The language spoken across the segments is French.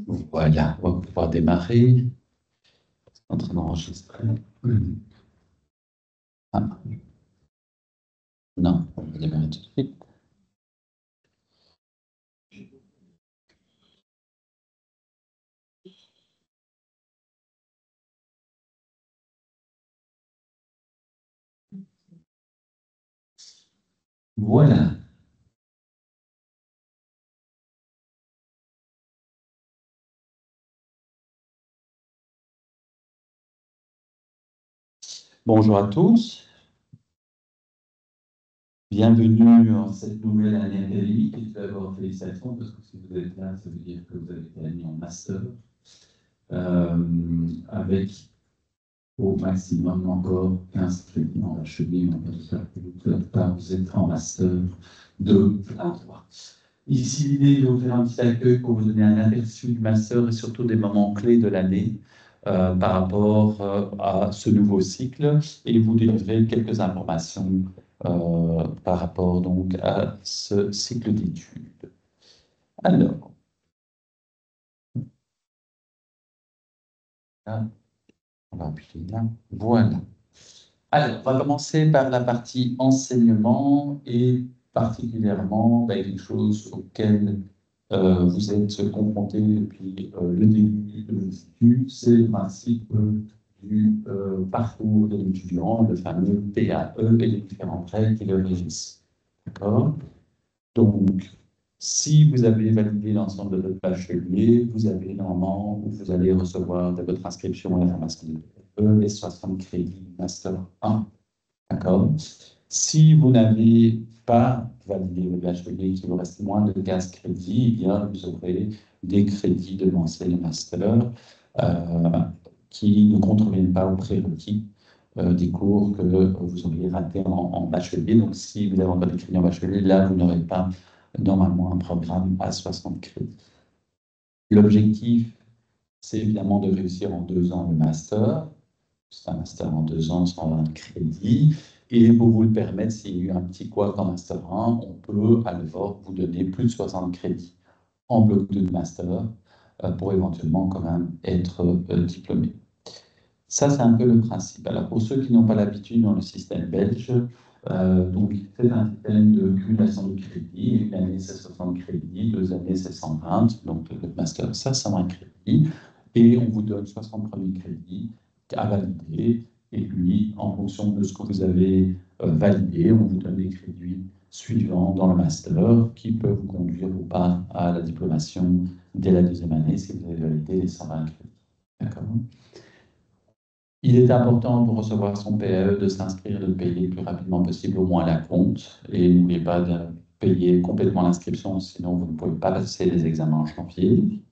Voilà, on va pouvoir démarrer. En train d'enregistrer. Ah, non, on va démarrer tout de suite. Voilà. Bonjour à tous. Bienvenue en cette nouvelle année académique. Et tout d'abord, félicitations, parce que si vous êtes là, ça veut dire que vous avez été admis en master, avec au maximum encore 15 crédits en bachelier. On va dire que vous êtes en master 2 à 3. Ici, l'idée est de vous faire un petit accueil pour vous donner un aperçu du master et surtout des moments clés de l'année par rapport à ce nouveau cycle et vous délivrer quelques informations par rapport donc à ce cycle d'études. Alors, là, on va appuyer là. Voilà. Alors, on va commencer par la partie enseignement et particulièrement quelque chose auquel vous êtes confrontés depuis le début de vos études, c'est le principe du parcours de l'étudiant, le fameux PAE et les différentes règles qui le régissent. D'accord? Donc, si vous avez validé l'ensemble de votre bachelier, vous avez normalement, où vous allez recevoir de votre inscription à la formation de PAE les 60 crédits Master 1. D'accord? Si vous n'avez pas validé le bachelier, qu'il vous reste moins de 15 crédits, eh bien, vous aurez des crédits de l'enseigne master qui ne contreviennent pas aux prérequis des cours que vous auriez ratés en bachelier. Donc, si vous avez encore des crédits en bachelier, là, vous n'aurez pas normalement un programme à 60 crédits. L'objectif, c'est évidemment de réussir en 2 ans le master. C'est un master en 2 ans, 120 crédits. Et pour vous le permettre, s'il y a eu un petit couac en master 1, on peut alors vous donner plus de 60 crédits en bloc 2 de master pour éventuellement quand même être diplômé. Ça, c'est un peu le principe. Alors, pour ceux qui n'ont pas l'habitude dans le système belge, donc c'est un système de cumulation de crédits. Une année, c'est 60 crédits, 2 années, c'est 120. Donc, le master, ça, 120 crédits. Et on vous donne 60 premiers crédits à valider. Et puis, en fonction de ce que vous avez validé, on vous donne les crédits suivants dans le master qui peuvent vous conduire ou pas à la diplomation dès la 2e année si vous avez validé les 120 crédits. D'accord? Il est important pour recevoir son PAE de s'inscrire et de payer le plus rapidement possible, au moins à la compte. Et n'oubliez pas de payer complètement l'inscription, sinon vous ne pouvez pas passer les examens en janvier.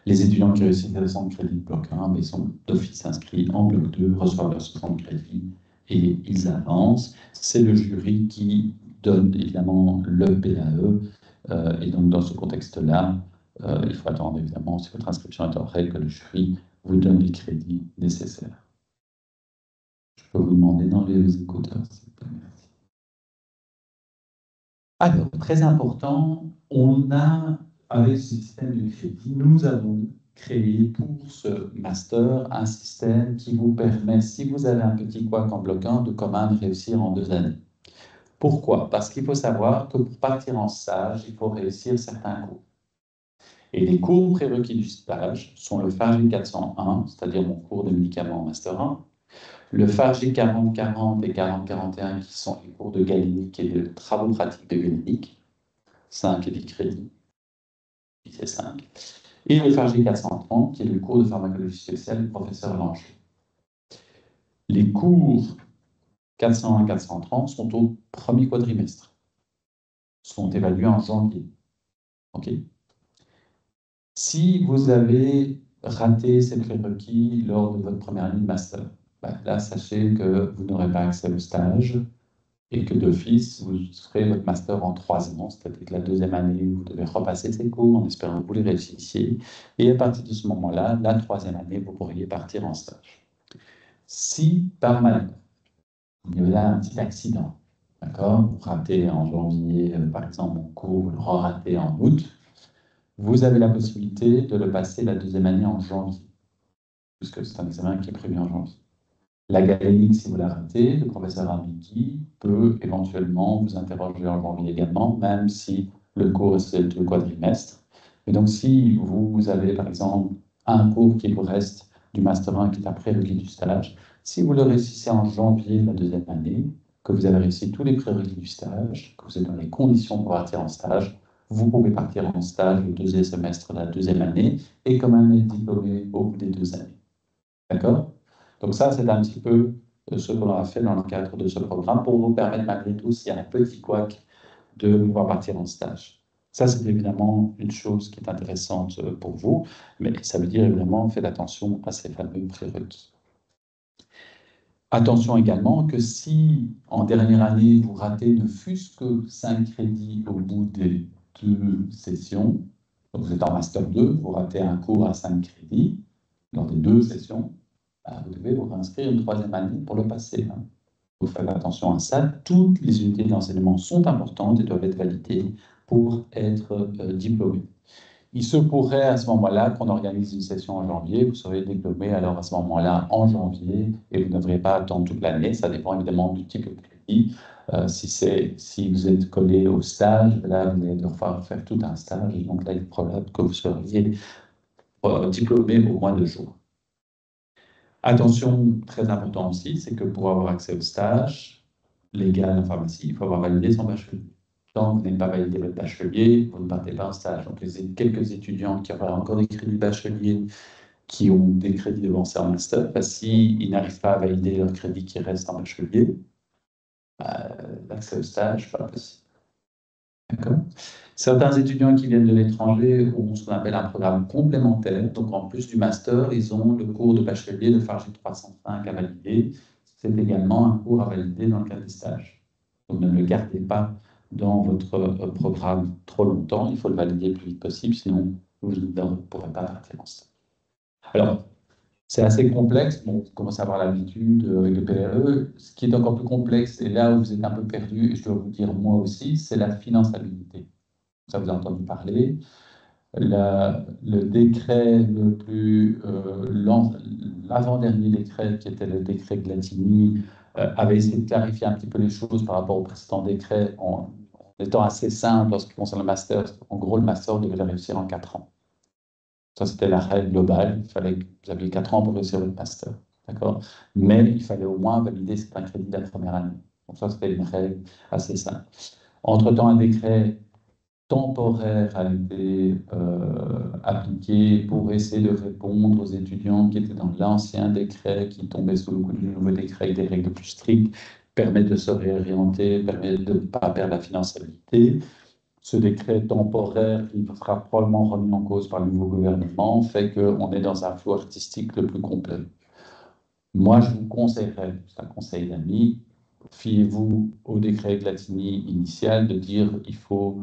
Les étudiants qui réussissent les 60 crédits de bloc 1, ils sont d'office inscrits en bloc 2, reçoivent leurs 60 crédits et ils avancent. C'est le jury qui donne évidemment le PAE. Et donc dans ce contexte-là, il faut attendre évidemment, si votre inscription est en règle, que le jury vous donne les crédits nécessaires. Je peux vous demander d'enlever vos écouteurs, s'il vous plaît. Merci. Alors, très important, on a, avec ce système de crédit, nous avons créé pour ce master un système qui vous permet, si vous avez un petit couac en bloc 1, de quand même réussir en 2 années. Pourquoi? Parce qu'il faut savoir que pour partir en stage, il faut réussir certains cours. Et les cours prérequis du stage sont le FARG 401, c'est-à-dire mon cours de médicaments en master 1, le FARG 4040 et 4041, qui sont les cours de galénique et de travaux pratiques de galénique, 5 et 10 crédits, c'est 5. Et le FARG 430, qui est le cours de pharmacologie spéciale du professeur Langer. Les cours 401 et 430 sont au premier quadrimestre, sont évalués en janvier. Okay. Si vous avez raté ces prérequis lors de votre première année de master, là, sachez que vous n'aurez pas accès au stage et que d'office, vous ferez votre master en 3 ans, c'est-à-dire que la 2e année, vous devez repasser ces cours en espérant que vous les réussissiez. Et à partir de ce moment-là, la 3e année, vous pourriez partir en stage. Si, par malheur, il y a un petit accident, d'accord, vous ratez en janvier, par exemple, mon cours, vous le ratez en août, vous avez la possibilité de le passer la deuxième année en janvier, puisque c'est un examen qui est prévu en janvier. La galénique, si vous la ratez, le professeur Armiki peut éventuellement vous interroger en janvier également, même si le cours c'est le quadrimestre. Et donc, si vous avez, par exemple, un cours qui vous reste du Master 1 qui est un prérequis du stage, si vous le réussissez en janvier de la deuxième année, que vous avez réussi tous les prérequis du stage, que vous êtes dans les conditions pour partir en stage, vous pouvez partir en stage le deuxième semestre de la deuxième année et quand même être diplômé au bout des 2 années. D'accord? Donc ça, c'est un petit peu ce qu'on a fait dans le cadre de ce programme pour vous permettre malgré tout, s'il y a un petit couac, de pouvoir partir en stage. Ça, c'est évidemment une chose qui est intéressante pour vous, mais ça veut dire évidemment, faites attention à ces fameux prérequis. Attention également que si en dernière année, vous ratez ne fût-ce que 5 crédits au bout des 2 sessions, donc vous êtes en Master 2, vous ratez un cours à 5 crédits dans les 2 sessions, vous devez vous réinscrire une 3e année pour le passer. Vous faites attention à ça. Toutes les unités d'enseignement sont importantes et doivent être validées pour être diplômées. Il se pourrait à ce moment-là qu'on organise une session en janvier, vous serez diplômé alors à ce moment-là en janvier et vous ne devriez pas attendre toute l'année. Ça dépend évidemment du type de crédit. Si vous êtes collé au stage, là vous allez devoir faire tout un stage et donc là il est probable que vous seriez diplômé au moins 2 jours. Attention, très important aussi, c'est que pour avoir accès au stage légal en pharmacie, il faut avoir validé son bachelier. Tant que vous n'avez pas validé votre bachelier, vous ne partez pas en stage. Donc, il y a quelques étudiants qui auraient encore des crédits bachelier, qui ont des crédits devancés en master, s'ils n'arrivent pas à valider leur crédit qui reste en bachelier, l'accès au stage, pas possible. D'accord. Certains étudiants qui viennent de l'étranger ont ce qu'on appelle un programme complémentaire. Donc, en plus du master, ils ont le cours de bachelier de Fargy 305 à valider. C'est également un cours à valider dans le cadre des stages. Donc, ne le gardez pas dans votre programme trop longtemps. Il faut le valider le plus vite possible, sinon vous ne pourrez pas partir en stage. Alors, c'est assez complexe. Bon, vous commencez à avoir l'habitude avec le PRE. Ce qui est encore plus complexe, et là où vous êtes un peu perdu, et je dois vous dire moi aussi, c'est la finançabilité. Ça vous a entendu parler. Le décret le plus, l'avant-dernier décret, qui était le décret Glatini, avait essayé de clarifier un petit peu les choses par rapport au précédent décret en étant assez simple en ce qui concerne le master. En gros, le master devait le réussir en 4 ans. Ça, c'était la règle globale. Il fallait que vous aviez 4 ans pour réussir votre master. D'accord? Mais il fallait au moins valider certains crédits de la première année. Donc ça, c'était une règle assez simple. Entre-temps, un décret temporaire a été appliqué pour essayer de répondre aux étudiants qui étaient dans l'ancien décret, qui tombaient sous le coup du nouveau décret avec des règles plus strictes, permettre de se réorienter, permettre de ne pas perdre la finançabilité. Ce décret temporaire, qui sera probablement remis en cause par le nouveau gouvernement, fait qu'on est dans un flou artistique le plus complet. Moi, je vous conseillerais, c'est un conseil d'amis, fiez-vous au décret Glatini initial de dire il faut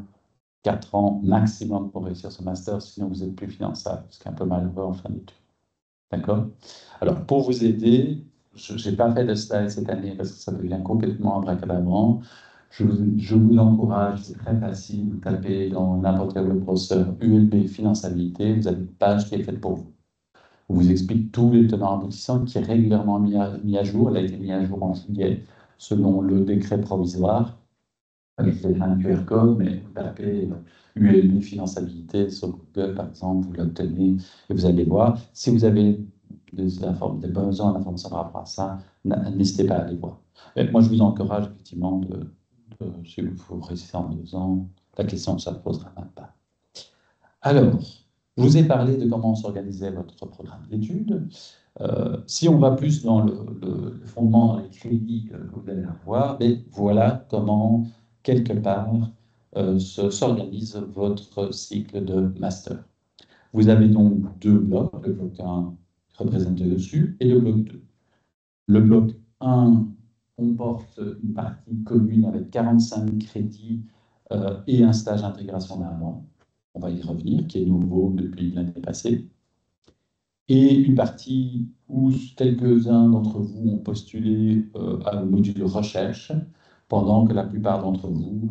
4 ans maximum pour réussir ce master, sinon vous n'êtes plus finançable, ce qui est un peu malheureux en fin d'études. D'accord? Alors, pour vous aider, je n'ai pas fait de stage cette année parce que ça devient complètement abracadabrant. Je vous encourage, c'est très facile, vous tapez dans n'importe quel web browser ULB finançabilité, vous avez une page qui est faite pour vous. On vous explique tous les tenants aboutissants qui est régulièrement mis à jour. Elle a été mise à jour en juillet selon le décret provisoire. Je vous ai un QR code, mais vous tapez ULB finançabilité sur Google, par exemple, vous l'obtenez et vous allez voir. Si vous avez des besoins d'informations par rapport à ça, n'hésitez pas à aller voir. Et moi, je vous encourage effectivement si vous réussissez en 2 ans, la question ne se posera même pas. Alors, je vous ai parlé de comment s'organisait votre programme d'études. Si on va plus dans le fondement, dans les crédits que vous allez avoir, voilà comment, quelque part, s'organise votre cycle de master. Vous avez donc 2 blocs, le bloc 1 représenté dessus et le bloc 2. Le bloc 1 comporte une partie commune avec 45 crédits et un stage d'intégration d'un mois. On va y revenir, qui est nouveau depuis l'année passée. Et une partie où quelques-uns d'entre vous ont postulé à un module de recherche, pendant que la plupart d'entre vous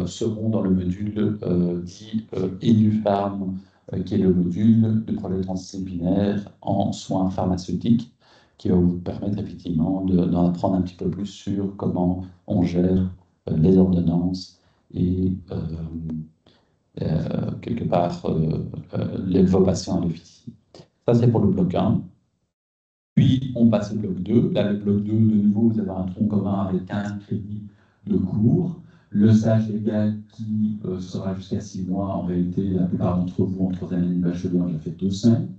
seront dans le module dit EduPharm qui est le module de projet transdisciplinaire en soins pharmaceutiques, qui va vous permettre effectivement d'en apprendre un petit peu plus sur comment on gère les ordonnances et quelque part vos patients à l'officine. Ça, c'est pour le bloc 1. Puis, on passe au bloc 2. Là, le bloc 2, de nouveau, vous avez un tronc commun avec 15 crédits de cours. Le stage légal qui sera jusqu'à 6 mois, en réalité, la plupart d'entre vous, en troisième année de bachelier, on l'a fait 2 semaines.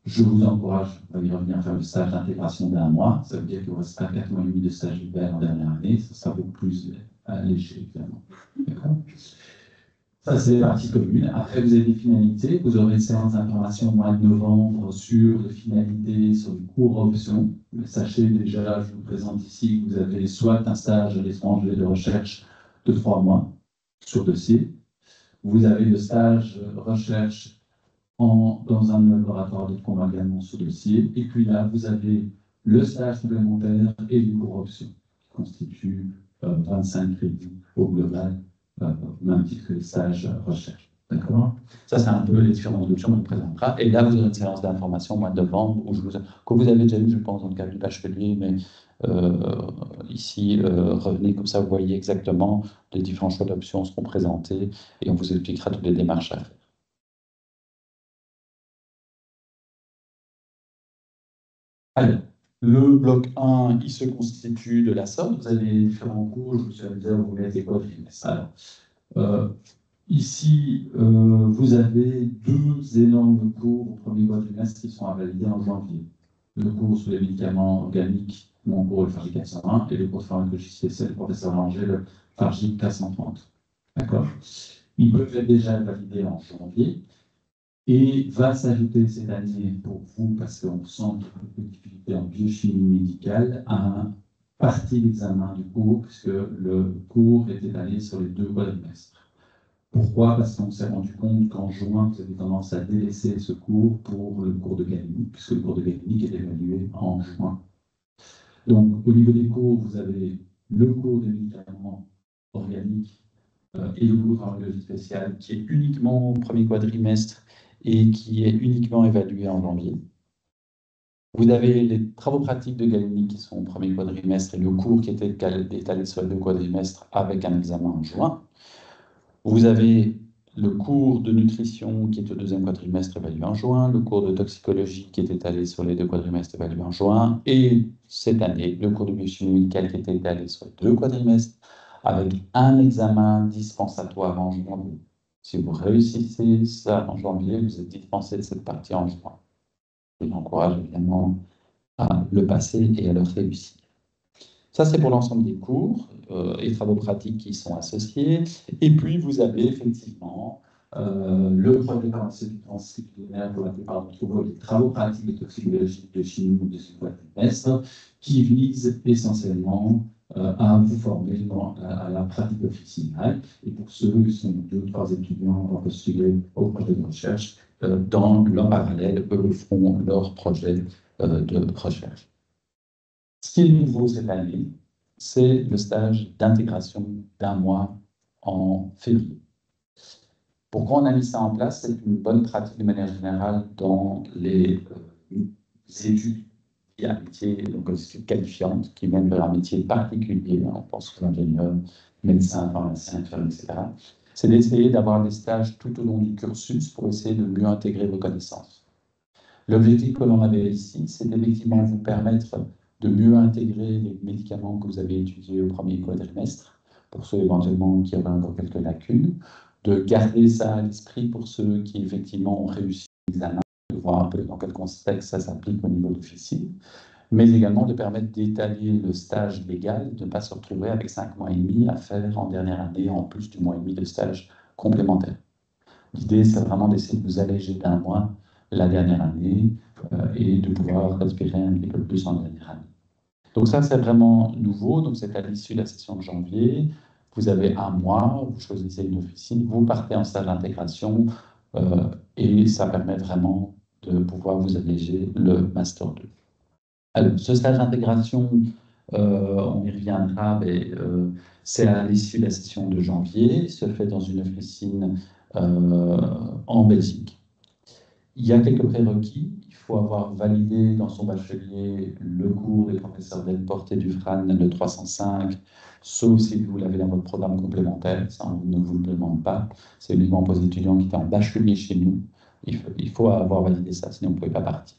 Je vous encourage, on va y revenir, à faire le stage d'intégration d'1 mois. Ça veut dire qu'il vous restera 4 mois et demi de stage légal en dernière année. Ça sera beaucoup plus léger, évidemment. D'accord ? Ça, c'est la partie commune. Après, vous avez des finalités. Vous aurez une séance d'information au mois de novembre sur les finalités, sur les cours options. Mais sachez déjà, je vous présente ici, que vous avez soit un stage à l'étranger de recherche de 3 mois sur dossier. Vous avez le stage recherche dans un laboratoire de combat également sur dossier. Et puis là, vous avez le stage complémentaire et les cours options, qui constituent 25 crédits au global, au même titre que les stages recherche. D'accord ? Ça, c'est un peu les différentes options qu'on vous présentera. Et là, vous aurez une séance d'information au mois de novembre, que vous avez déjà eu, je pense, dans le cadre du bachelier, mais ici, revenez comme ça, vous voyez exactement les différents choix d'options seront présentés et on vous expliquera toutes les démarches à faire. Alors, le bloc 1, il se constitue de la somme. Vous avez les différents cours, je vous suis amusé à vous mettre les quadrimestres. Alors, ici, vous avez 2 énormes cours au premier quadrimestre qui seront validés en janvier. Le cours sur les médicaments organiques, mon cours le Fargic 401, et le cours de pharmacologie spéciale, le professeur Langer, le Fargic 430. D'accord ? Ils peuvent être déjà validés en janvier. Et va s'ajouter cette année pour vous, parce qu'on sent qu'il y a beaucoup de difficultés en biochimie médicale, à partie d'examen du cours, puisque le cours est étalé sur les 2 quadrimestres. Pourquoi ? Parce qu'on s'est rendu compte qu'en juin, vous avez tendance à délaisser ce cours pour le cours de galénique, puisque le cours de galénique est évalué en juin. Donc, au niveau des cours, vous avez le cours des médicaments organiques et le cours de pharmacologie spéciale, qui est uniquement au premier quadrimestre et qui est uniquement évalué en janvier. Vous avez les travaux pratiques de galénique qui sont au premier quadrimestre et le cours qui était étalé sur les 2 quadrimestres avec un examen en juin. Vous avez le cours de nutrition qui est au 2e quadrimestre évalué en juin, le cours de toxicologie qui est étalé sur les 2 quadrimestres évalué en juin, et cette année, le cours de biochimie médicale qui est étalé sur les 2 quadrimestres avec un examen dispensatoire en juin. Si vous réussissez ça en janvier, vous êtes dispensé de cette partie en juin. Je vous encourage évidemment à le passer et à le réussir. Ça, c'est pour l'ensemble des cours et travaux pratiques qui sont associés. Et puis, vous avez effectivement le projet pharmaceutique transdisciplinaire pour la plupart d'entre vous, les travaux pratiques de toxicologie, de chimie ou de quadrimestre, qui visent essentiellement à vous former à la pratique officinale. Et pour ceux qui sont 2 ou 3 étudiants en postuler au projet de recherche, dans leur parallèle, eux feront leur projet de recherche. Ce qui est nouveau cette année, c'est le stage d'intégration d'1 mois en février. Pourquoi on a mis ça en place? C'est une bonne pratique de manière générale dans les études et un métier, donc études qualifiantes, qui mènent vers un métier particulier, on pense aux ingénieurs, médecins, pharmaciens, infirmiers, etc. C'est d'essayer d'avoir des stages tout au long du cursus pour essayer de mieux intégrer vos connaissances. L'objectif que l'on avait ici, c'est d'effectivement vous permettre de mieux intégrer les médicaments que vous avez étudiés au premier quadrimestre, pour ceux éventuellement qui auraient encore quelques lacunes, de garder ça à l'esprit pour ceux qui effectivement ont réussi l'examen, de voir un peu dans quel contexte ça s'applique au niveau d'officine, mais également de permettre d'étaler le stage légal, de ne pas se retrouver avec 5 mois et demi à faire en dernière année, en plus du mois et demi de stage complémentaire. L'idée, c'est vraiment d'essayer de vous alléger d'1 mois la dernière année et de pouvoir respirer un petit peu plus en dernière année. Donc ça, c'est vraiment nouveau. Donc c'est à l'issue de la session de janvier. Vous avez 1 mois, vous choisissez une officine, vous partez en stage d'intégration et ça permet vraiment de pouvoir vous alléger le Master 2. Alors, ce stage d'intégration, on y reviendra, mais c'est à l'issue de la session de janvier. Il se fait dans une officine en Belgique. Il y a quelques prérequis. Il faut avoir validé dans son bachelier le cours des professeurs Delporte et Dufresne, le 305, sauf si vous l'avez dans votre programme complémentaire. Ça, on ne vous le demande pas. C'est uniquement pour les étudiants qui étaient en bachelier chez nous. Il faut avoir validé ça, sinon vous ne pouvez pas partir.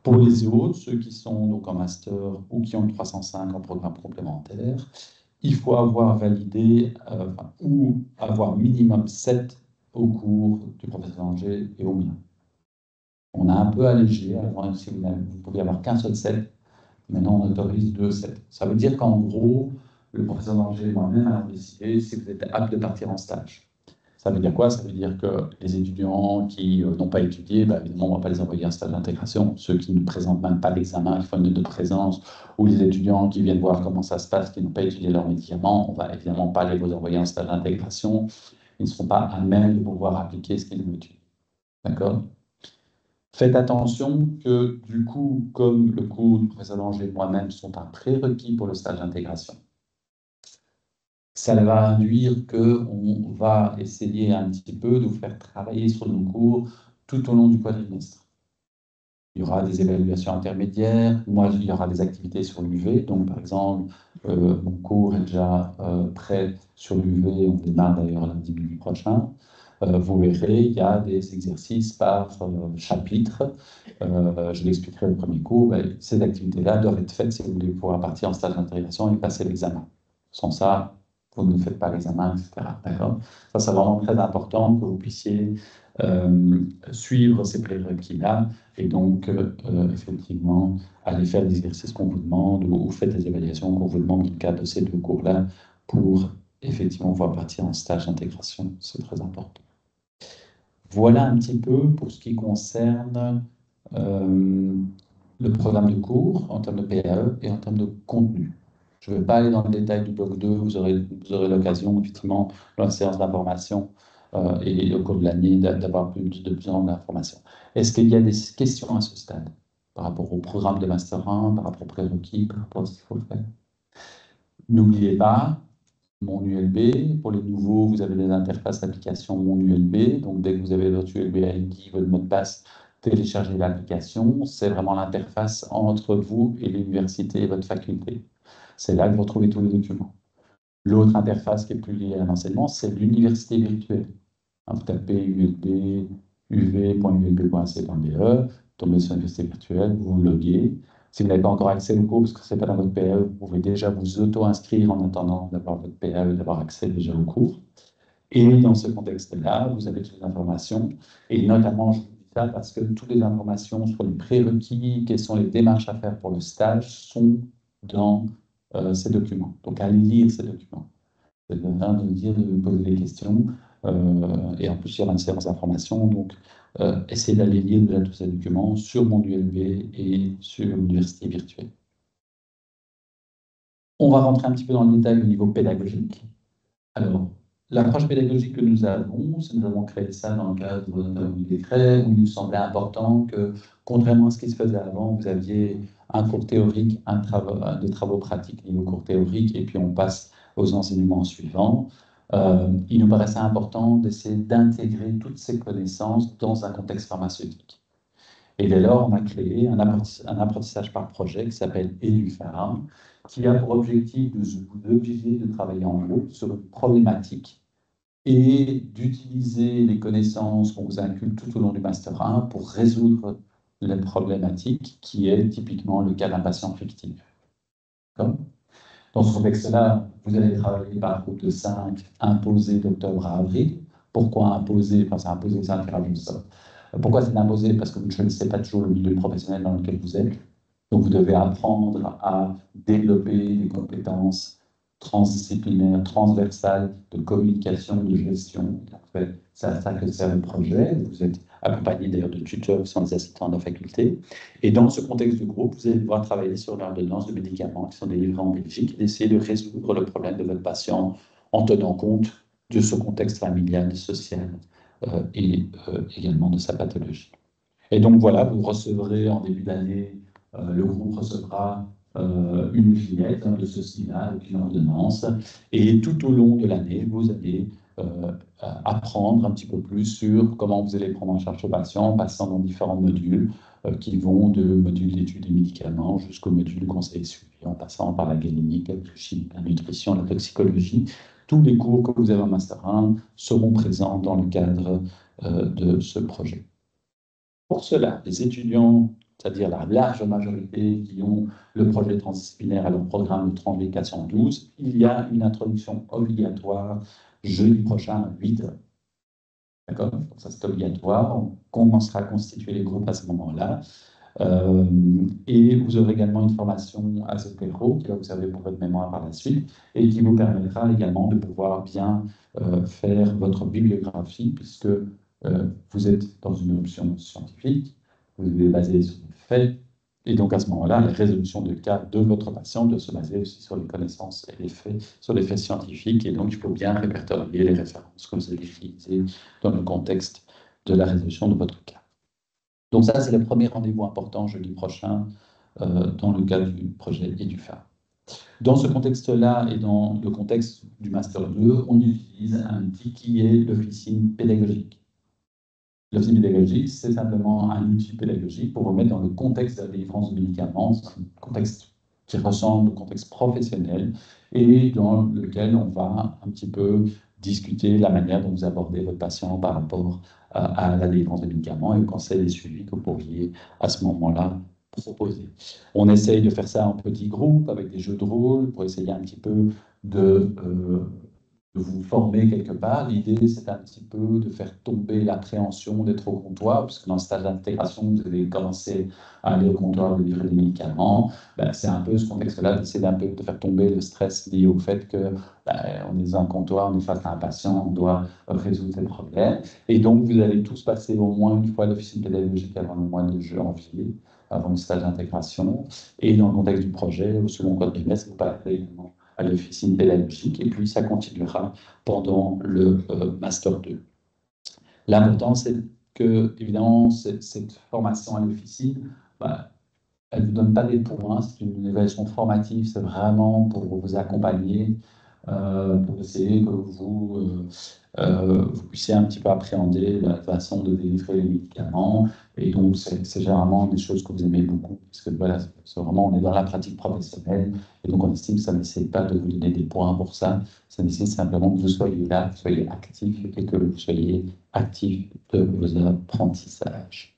Pour les autres, ceux qui sont donc en master ou qui ont le 305 en programme complémentaire, il faut avoir validé ou avoir minimum 7 au cours du professeur Angers et au mien. On a un peu allégé, avant, si vous ne pouviez avoir qu'un seul 7, maintenant on autorise 2 7. Ça veut dire qu'en gros, le professeur Angers et moi-même allons décider si vous êtes apte de partir en stage. Ça veut dire quoi? Ça veut dire que les étudiants qui n'ont pas étudié, évidemment, on ne va pas les envoyer en stage d'intégration. Ceux qui ne présentent même pas l'examen, qui font une note de présence, ou les étudiants qui viennent voir comment ça se passe, qui n'ont pas étudié leur médicament, on ne va évidemment pas les envoyer en stage d'intégration. Ils ne seront pas à même de pouvoir appliquer ce qu'ils ont étudié. D'accord? Faites attention que, du coup, comme le cours du professeur Langer et moi-même sont un prérequis pour le stage d'intégration, ça va induire qu'on va essayer un petit peu de vous faire travailler sur nos cours tout au long du quadrimestre. Il y aura des évaluations intermédiaires, moi il y aura des activités sur l'UV, donc par exemple, mon cours est déjà prêt sur l'UV, on démarre d'ailleurs lundi midi prochain. Vous verrez, il y a des exercices par chapitre. Je l'expliquerai au premier cours. Ces activités-là doivent être faites si vous voulez pouvoir partir en stage d'intégration et passer l'examen. Sans ça, vous ne faites pas l'examen, etc. D'accord? Ça, c'est vraiment très important que vous puissiez suivre ces prérequis-là et donc, effectivement, aller faire des exercices qu'on vous demande ou faites des évaluations qu'on vous demande dans le cadre de ces 2 cours-là pour effectivement pouvoir partir en stage d'intégration. C'est très important. Voilà un petit peu pour ce qui concerne le programme de cours en termes de PAE et en termes de contenu. Je ne vais pas aller dans le détail du bloc 2, vous aurez l'occasion, effectivement, dans la séance d'information et au cours de l'année, d'avoir plus d'informations. Est-ce qu'il y a des questions à ce stade par rapport au programme de Master 1, par rapport aux prérequis, par rapport à ce qu'il faut faire? N'oubliez pas, mon ULB. Pour les nouveaux, vous avez des interfaces d'application Mon ULB. Donc, dès que vous avez votre ULB ID, votre mot de passe, téléchargez l'application. C'est vraiment l'interface entre vous et l'université et votre faculté. C'est là que vous retrouvez tous les documents. L'autre interface qui est plus liée à l'enseignement, c'est l'université virtuelle. Vous tapez ULB, uv.ulb.ac.be, tombez sur l'université virtuelle, vous vous loguez. Si vous n'avez pas encore accès au cours, parce que ce n'est pas dans votre PAE, vous pouvez déjà vous auto-inscrire en attendant d'avoir votre PAE, d'avoir accès déjà au cours. Et dans ce contexte-là, vous avez toutes les informations, et notamment, je vous dis ça parce que toutes les informations sur les prérequis, quelles sont les démarches à faire pour le stage, sont dans ces documents. Donc, allez lire ces documents. Vous êtes bien de me dire, de me poser des questions, et en plus, il y aura une séance d'information, donc essayez d'aller lire déjà tous ces documents sur mon ULB et sur l'université virtuelle. On va rentrer un petit peu dans le détail au niveau pédagogique. Alors, l'approche pédagogique que nous avons, c'est que nous avons créé ça dans le cadre du décret, où il nous semblait important que, contrairement à ce qui se faisait avant, vous aviez un cours théorique, des travaux pratiques niveau cours théorique, et puis on passe aux enseignements suivants. Il nous paraissait important d'essayer d'intégrer toutes ces connaissances dans un contexte pharmaceutique. Et dès lors, on a créé un apprentissage par projet qui s'appelle EduPharm, qui a pour objectif de vous obliger de travailler en groupe sur une problématique et d'utiliser les connaissances qu'on vous inculque tout au long du Master 1 pour résoudre les problématiques, qui est typiquement le cas d'un patient fictif. Dans ce contexte-là, vous allez travailler par groupe de 5, imposé d'octobre à avril. Pourquoi imposé? Enfin, c'est imposé, c'est un tirage au sort. Pourquoi c'est imposé? Parce que vous ne connaissez pas toujours le milieu professionnel dans lequel vous êtes. Donc, vous devez apprendre à développer des compétences transdisciplinaires, transversales de communication, de gestion. En fait, c'est à ça que sert le projet. Vous êtes accompagné d'ailleurs de tuteurs qui sont des assistants de la faculté. Et dans ce contexte de groupe, vous allez pouvoir travailler sur l'ordonnance de médicaments qui sont délivrés en Belgique et d'essayer de résoudre le problème de votre patient en tenant compte de ce contexte familial, social et également de sa pathologie. Et donc voilà, vous recevrez en début d'année, le groupe recevra une vignette de ce style-là, avec une ordonnance, et tout au long de l'année, vous allez apprendre un petit peu plus sur comment vous allez prendre en charge le patient en passant dans différents modules qui vont de module d'études des médicaments jusqu'au module conseil et suivi, en passant par la galénique, la biochimie, la nutrition, la toxicologie. Tous les cours que vous avez en Master 1 seront présents dans le cadre de ce projet. Pour cela, les étudiants, c'est-à-dire la large majorité qui ont le projet transdisciplinaire à leur programme de 30412, il y a une introduction obligatoire jeudi prochain à 8 heures. D'accord? Donc ça, c'est obligatoire. On commencera à constituer les groupes à ce moment-là. Et vous aurez également une formation à Zopero qui va vous servir pour votre mémoire par la suite et qui vous permettra également de pouvoir bien faire votre bibliographie puisque vous êtes dans une option scientifique, vous devez baser sur des faits et donc à ce moment-là, la résolution de cas de votre patient doit se baser aussi sur les connaissances et les faits, sur les faits scientifiques et donc il faut bien répertorier les références que vous allez utiliser dans le contexte de la résolution de votre cas. Donc ça, c'est le premier rendez-vous important jeudi prochain dans le cadre du projet EduFa. Dans ce contexte-là et dans le contexte du Master 2, on utilise un outil qui est l'officine pédagogique. L'officine pédagogique, c'est simplement un outil pédagogique pour remettre dans le contexte de la délivrance de médicaments, un contexte qui ressemble au contexte professionnel et dans lequel on va un petit peu discuter la manière dont vous abordez votre patient par rapport à la délivrance de médicaments et au conseil des suivis que vous pourriez à ce moment-là proposer. On essaye de faire ça en petits groupes avec des jeux de rôle pour essayer un petit peu de vous former quelque part. L'idée, c'est un petit peu de faire tomber l'appréhension d'être au comptoir, puisque dans le stage d'intégration, vous allez commencer à aller au comptoir de livrer des médicaments. Ben, c'est un peu ce contexte-là, d'essayer un peu de faire tomber le stress lié au fait que on est dans un comptoir, on est face à un patient, on doit résoudre ses problèmes. Et donc, vous allez tous passer au moins une fois l'officine pédagogique avant le mois de janvier, avant le stage d'intégration. Et dans le contexte du projet, au second quadrimestre, vous parlez également à l'officine pédagogique, et puis ça continuera pendant le Master 2. L'important, c'est que, évidemment, cette formation à l'officine, elle ne vous donne pas des points, c'est une évaluation formative, c'est vraiment pour vous accompagner, pour essayer que vous puissiez un petit peu appréhender la façon de délivrer les médicaments. Et donc, c'est généralement des choses que vous aimez beaucoup, parce que voilà, c'est vraiment, on est dans la pratique professionnelle, et donc on estime que ça ne nécessite pas de vous donner des points pour ça, ça nécessite simplement que vous soyez là, que vous soyez actif, et que vous soyez actif de vos apprentissages.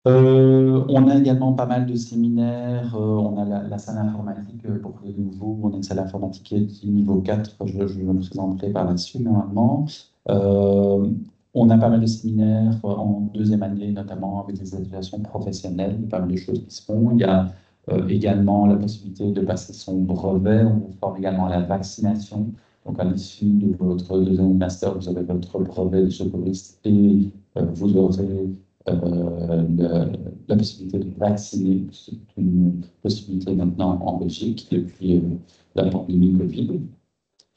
On a également pas mal de séminaires. On a la salle informatique pour les nouveaux. On a une salle informatique qui est niveau 4. Je me présenterai par la suite, normalement. On a pas mal de séminaires en deuxième année, notamment avec des évaluations professionnelles. Il y a pas mal de choses qui se font. Il y a également la possibilité de passer son brevet. On vous forme également à la vaccination. Donc, à l'issue de votre deuxième master, vous avez votre brevet de secouriste et vous aurez la possibilité de vacciner. C'est une possibilité maintenant en Belgique depuis la pandémie Covid.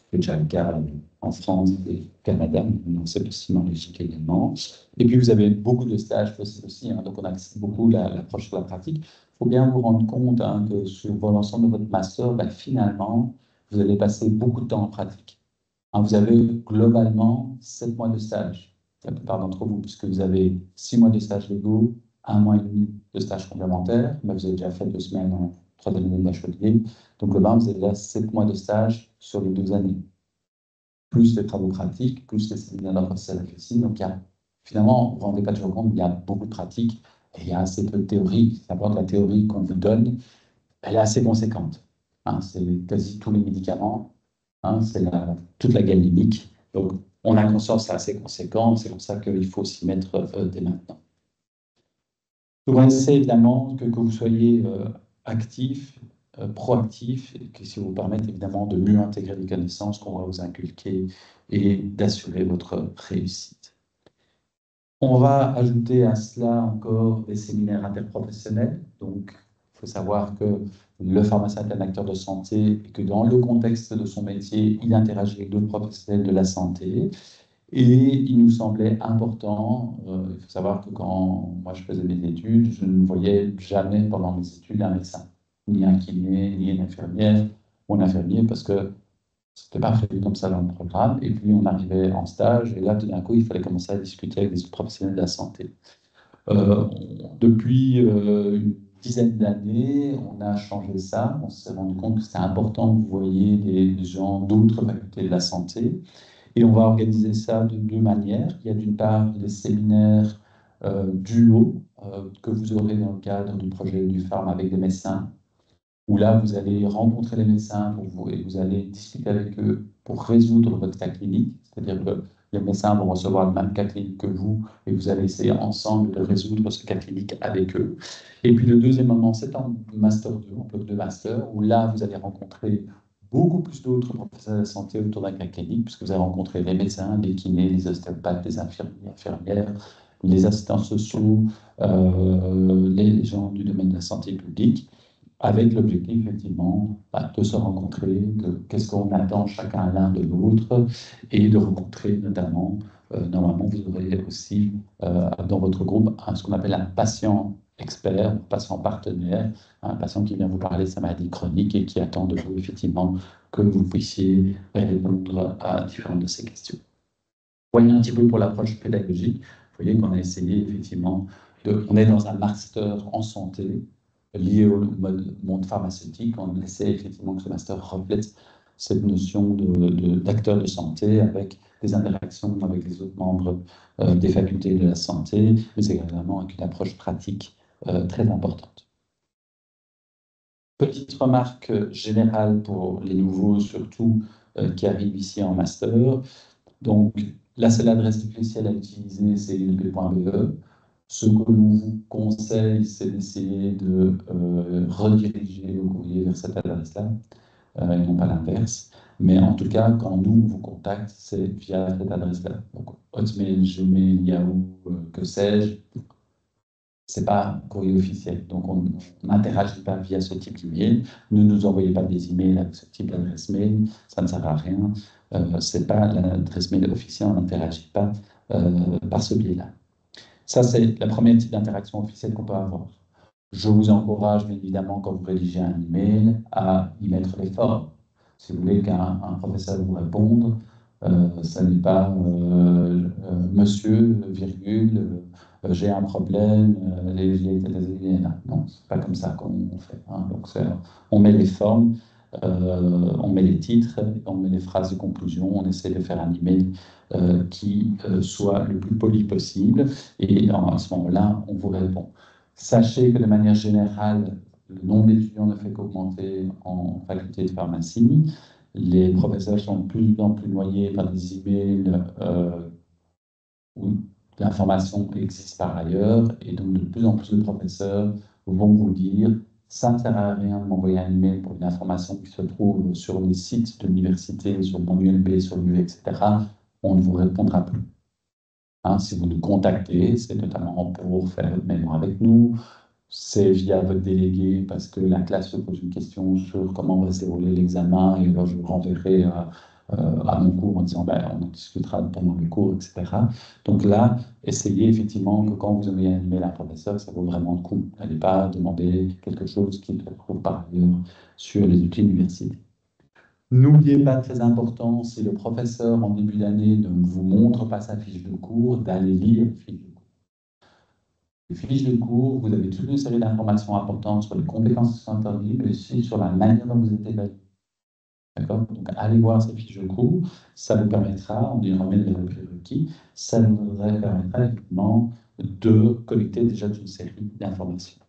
C'est déjà le cas en France et au Canada, mais c'est possible en Belgique également. Et puis vous avez beaucoup de stages possibles aussi, hein, donc on accède beaucoup l'approche sur la pratique. Il faut bien vous rendre compte que sur l'ensemble de votre master, finalement, vous allez passer beaucoup de temps en pratique. Hein, vous avez globalement 7 mois de stage la plupart d'entre vous, puisque vous avez 6 mois de stage légaux, 1 mois et demi de stage complémentaire, mais vous avez déjà fait 2 semaines en 3e année de bachelier. Donc, globalement, vous avez déjà 7 mois de stage sur les 2 années, plus les travaux pratiques, plus les séminaires d'apprentissage ici. Donc, finalement, vous ne vous rendez pas toujours compte, il y a beaucoup de pratiques et il y a assez peu de théorie. D'abord, la théorie qu'on vous donne, elle est assez conséquente. Hein, c'est quasi tous les médicaments, hein, c'est toute la gamme chimique. Donc, on a conscience, c'est assez conséquent, c'est pour ça qu'il faut s'y mettre dès maintenant. Donc, on essaie évidemment que vous soyez actif, proactif, et que ça vous permette évidemment de mieux intégrer les connaissances qu'on va vous inculquer et d'assurer votre réussite. On va ajouter à cela encore des séminaires interprofessionnels. Donc, il faut savoir que le pharmacien est un acteur de santé et que dans le contexte de son métier, il interagit avec d'autres professionnels de la santé. Et il nous semblait important, il faut savoir que quand moi je faisais mes études, je ne voyais jamais pendant mes études un médecin, ni un kiné, ni une infirmière ou un infirmier, parce que C'était pas prévu comme ça dans le programme. Et puis, on arrivait en stage, et là, tout d'un coup, il fallait commencer à discuter avec des professionnels de la santé. Depuis une dizaine d'années, on a changé ça. On s'est rendu compte que c'était important que vous voyez des gens d'autres facultés de la santé. Et on va organiser ça de deux manières. Il y a d'une part les séminaires duo que vous aurez dans le cadre du projet du Pharm avec des médecins, où là, vous allez rencontrer les médecins pour vous, et vous allez discuter avec eux pour résoudre votre cas clinique. C'est-à-dire que les médecins vont recevoir le même cas clinique que vous, et vous allez essayer ensemble de résoudre ce cas clinique avec eux. Et puis le deuxième moment, c'est en Master 2, en bloc de Master, où là, vous allez rencontrer beaucoup plus d'autres professionnels de la santé autour d'un cas clinique, puisque vous allez rencontrer les médecins, les kinés, les ostéopathes, les infirmières, les assistants sociaux, les gens du domaine de la santé publique, avec l'objectif, effectivement, de se rencontrer, de qu'est-ce qu'on attend chacun l'un de l'autre, et de rencontrer notamment, normalement, vous aurez aussi dans votre groupe ce qu'on appelle un patient expert, un patient partenaire, un patient qui vient vous parler de sa maladie chronique et qui attend de vous, effectivement, que vous puissiez répondre à différentes de ces questions. Voyez un petit peu pour l'approche pédagogique. Vous voyez qu'on a essayé, effectivement, on est dans un master en santé, lié au monde pharmaceutique. On essaie effectivement que ce master reflète cette notion d'acteur de santé avec des interactions avec les autres membres des facultés de la santé, mais c'est également avec une approche pratique très importante. Petite remarque générale pour les nouveaux, surtout qui arrivent ici en master. Donc, la seule adresse officielle à utiliser, c'est lb.be. Ce que l'on vous conseille, c'est d'essayer de rediriger le courrier vers cette adresse-là, et non pas l'inverse. Mais en tout cas, quand nous, on vous contacte, c'est via cette adresse-là. Donc, Hotmail, Gmail, Yahoo, que sais-je, c'est pas un courrier officiel. Donc, on n'interagit pas via ce type d'email. Ne nous envoyez pas des emails avec ce type d'adresse mail, ça ne sert à rien. C'est pas l'adresse mail officielle, on n'interagit pas par ce biais-là. Ça, c'est la première type d'interaction officielle qu'on peut avoir. Je vous encourage, bien évidemment, quand vous rédigez un email, à y mettre les formes. Si vous voulez qu'un professeur vous réponde, ça n'est pas monsieur, virgule, j'ai un problème, non, c'est pas comme ça qu'on fait. Hein. Donc, on met les formes, on met les titres, on met les phrases de conclusion, on essaie de faire un email qui soit le plus poli possible, et à ce moment-là, on vous répond. Sachez que de manière générale, le nombre d'étudiants ne fait qu'augmenter en faculté de pharmacie. Les professeurs sont de plus en plus noyés par des emails où l'information existe par ailleurs, et donc de plus en plus de professeurs vont vous dire ça ne sert à rien de m'envoyer un email pour une information qui se trouve sur les sites de l'université, sur mon ULB, sur l'UE, etc. On ne vous répondra plus. Hein, si vous nous contactez, c'est notamment pour faire votre mémoire avec nous, c'est via votre délégué parce que la classe se pose une question sur comment va se dérouler l'examen, et là je vous renverrai à mon cours en disant ben, on en discutera pendant le cours, etc. Donc là, essayez effectivement que quand vous envoyez un email à un professeur, ça vaut vraiment le coup. N'allez pas demander quelque chose qui se trouve par ailleurs sur les outils universitaires. N'oubliez pas, très important, si le professeur en début d'année ne vous montre pas sa fiche de cours, d'aller lire la fiche de cours. Les fiches de cours, vous avez toute une série d'informations importantes sur les compétences qui sont interdites, mais aussi sur la manière dont vous êtes évalué. D'accord? Donc, allez voir ces fiches de cours, ça vous permettra, on y remet les prérequis, ça vous permettra effectivement de collecter déjà une série d'informations.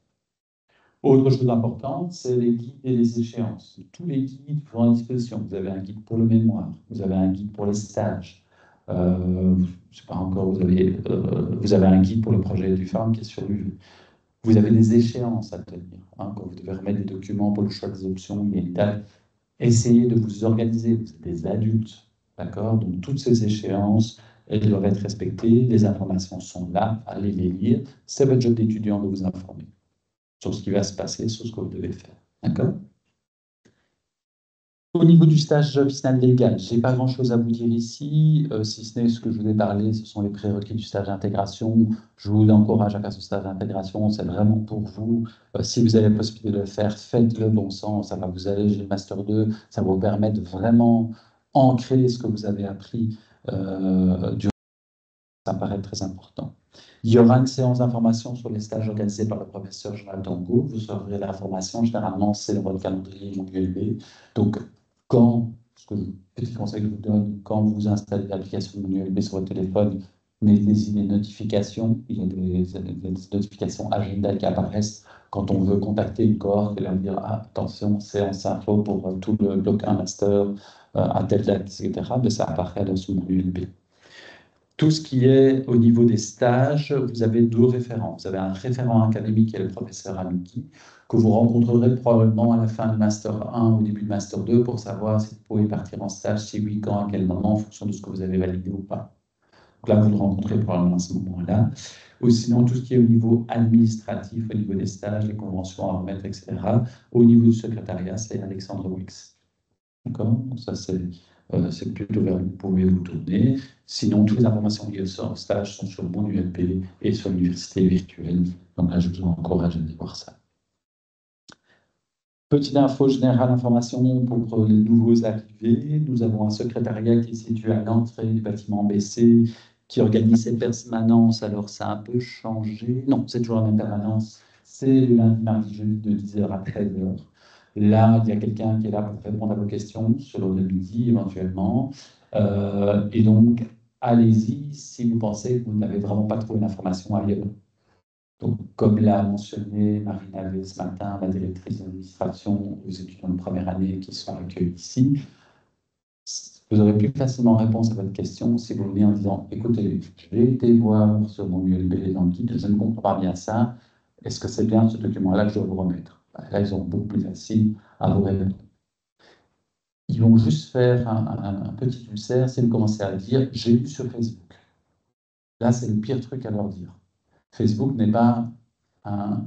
Autre chose importante, c'est les guides et les échéances. Tous les guides sont à disposition. Vous avez un guide pour le mémoire, vous avez un guide pour les stages. Je ne sais pas encore, vous avez un guide pour le projet du Pharm qui est sur lui. Vous avez des échéances à tenir. Hein, quand vous devez remettre des documents pour le choix des options, il y a une date. Essayez de vous organiser. Vous êtes des adultes. D'accord? Donc, toutes ces échéances, elles doivent être respectées. Les informations sont là. Allez les lire. C'est votre job d'étudiant de vous informer sur ce qui va se passer, sur ce que vous devez faire. D'accord? Au niveau du stage final légal, je n'ai pas grand-chose à vous dire ici, si ce n'est ce que je vous ai parlé, ce sont les prérequis du stage d'intégration. Je vous encourage à faire ce stage d'intégration, c'est vraiment pour vous. Si vous avez la possibilité de le faire, faites-le bon sens, ça va vous alléger le Master 2, ça va vous permettre vraiment ancrer ce que vous avez appris durant, ça me paraît très important. Il y aura une séance d'information sur les stages organisés par le professeur Jonathan Go. Vous aurez l'information, généralement, c'est dans votre calendrier MonuLB. Donc, petit conseil que je vous donne, quand vous installez l'application MonuLB sur votre téléphone, mettez-y des notifications. Il y a des notifications agenda qui apparaissent quand on veut contacter une cohorte et leur dire ah, attention, séance info pour tout le bloc 1 master à telle date, etc. Mais ça apparaît dans ce MonuLB. Tout ce qui est au niveau des stages, vous avez deux référents. Vous avez un référent académique qui est le professeur Amiki, que vous rencontrerez probablement à la fin du Master 1 ou au début du Master 2 pour savoir si vous pouvez partir en stage, si oui, quand, à quel moment, en fonction de ce que vous avez validé ou pas. Donc là, vous le rencontrez probablement à ce moment-là. Ou sinon, tout ce qui est au niveau administratif, au niveau des stages, les conventions à remettre, etc. Au niveau du secrétariat, c'est Alexandre Wix. D'accord? Ça, c'est plutôt vers où vous pouvez vous tourner. Sinon, toutes les informations liées au stage sont sur mon ULP et sur l'université virtuelle. Donc là, je vous encourage à aller voir ça. Petite info générale, information pour les nouveaux arrivés. Nous avons un secrétariat qui est situé à l'entrée du bâtiment BC, qui organise ses permanences. Alors, ça a un peu changé. Non, c'est toujours la même permanence. C'est le lundi, mardi, jeudi de 10h à 13h. Là, il y a quelqu'un qui est là pour répondre à vos questions sur le midi, éventuellement. Et donc, allez-y si vous pensez que vous n'avez vraiment pas trouvé l'information ailleurs. Donc, comme l'a mentionné Marine Alvé ce matin, la directrice d'administration aux étudiants de première année qui sont accueillis ici, vous aurez plus facilement réponse à votre question si vous venez en disant « Écoutez, j'ai été voir sur mon ULB dans le guide, je ne comprends pas bien ça. Est-ce que c'est bien ce document-là que je dois vous remettre ?» Là, ils sont beaucoup plus faciles à vous répondre. Ils vont juste faire un petit ulcère si vous commencez à dire « J'ai vu sur Facebook ». Là, c'est le pire truc à leur dire. Facebook n'est pas un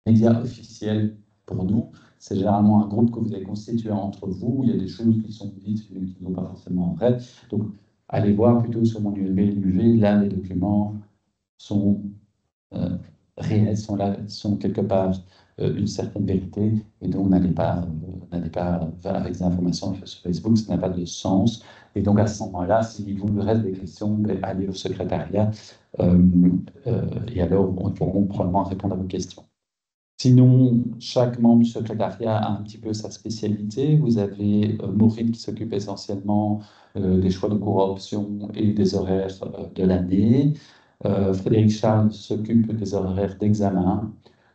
média officiel pour nous. C'est généralement un groupe que vous avez constitué entre vous. Il y a des choses qui sont dites mais qui ne sont pas forcément vraies. Donc, allez voir plutôt sur mon ULB, l'UV. Là, les documents sont réels, sont quelque part une certaine vérité. Et donc, n'allez pas avec des informations sur Facebook. Ça n'a pas de sens. Et donc, à ce moment-là, s'il vous reste des questions, allez au secrétariat. Et alors, on pourra probablement répondre à vos questions. Sinon, chaque membre du secrétariat a un petit peu sa spécialité. Vous avez Maureen qui s'occupe essentiellement des choix de cours options et des horaires de l'année. Frédéric Charles s'occupe des horaires d'examen.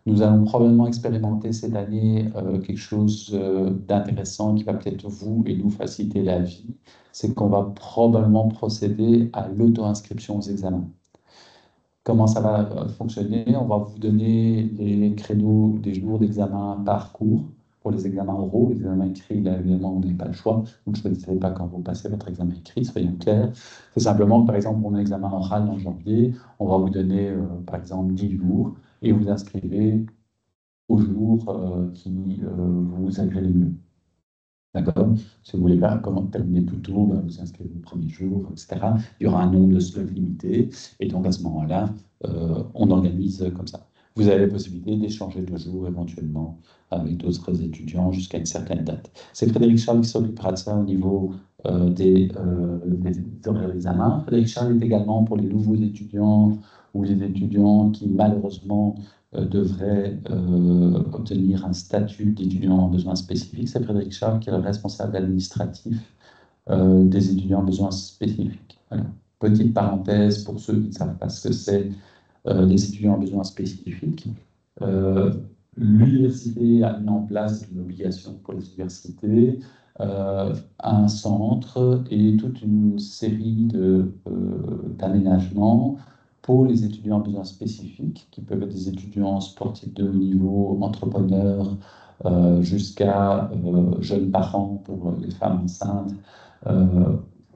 Nous allons probablement expérimenter cette année quelque chose d'intéressant qui va peut-être vous et nous faciliter la vie. C'est qu'on va probablement procéder à l'auto-inscription aux examens. Comment ça va fonctionner? On va vous donner les créneaux des jours d'examen par cours pour les examens oraux. Les examens écrits, là, évidemment, vous n'avez pas le choix. Vous ne choisissez pas quand vous passez votre examen écrit, soyons clairs. C'est simplement que, par exemple, pour un examen oral en janvier, on va vous donner, par exemple, 10 jours et vous inscrivez aux jours qui vous agréent le mieux. D'accord? Si vous voulez pas comment terminer plus tôt, bah, vous inscrivez le premier jour, etc. Il y aura un nombre de slots limité. Et donc, à ce moment-là, on organise comme ça. Vous avez la possibilité d'échanger de jours éventuellement avec d'autres étudiants jusqu'à une certaine date. C'est Frédéric Charles qui s'occupera de ça au niveau des horaires d'examen. Frédéric Charles est également pour les nouveaux étudiants ou les étudiants qui, malheureusement, devrait obtenir un statut d'étudiant en besoins spécifiques. C'est Frédéric Charles qui est le responsable administratif des étudiants en besoins spécifiques. Alors, petite parenthèse pour ceux qui ne savent pas ce que c'est les étudiants en besoins spécifiques. L'université a mis en place une obligation pour les universités, un centre et toute une série d'aménagements pour les étudiants en besoins spécifiques, qui peuvent être des étudiants sportifs de haut niveau, entrepreneurs, jusqu'à jeunes parents pour les femmes enceintes,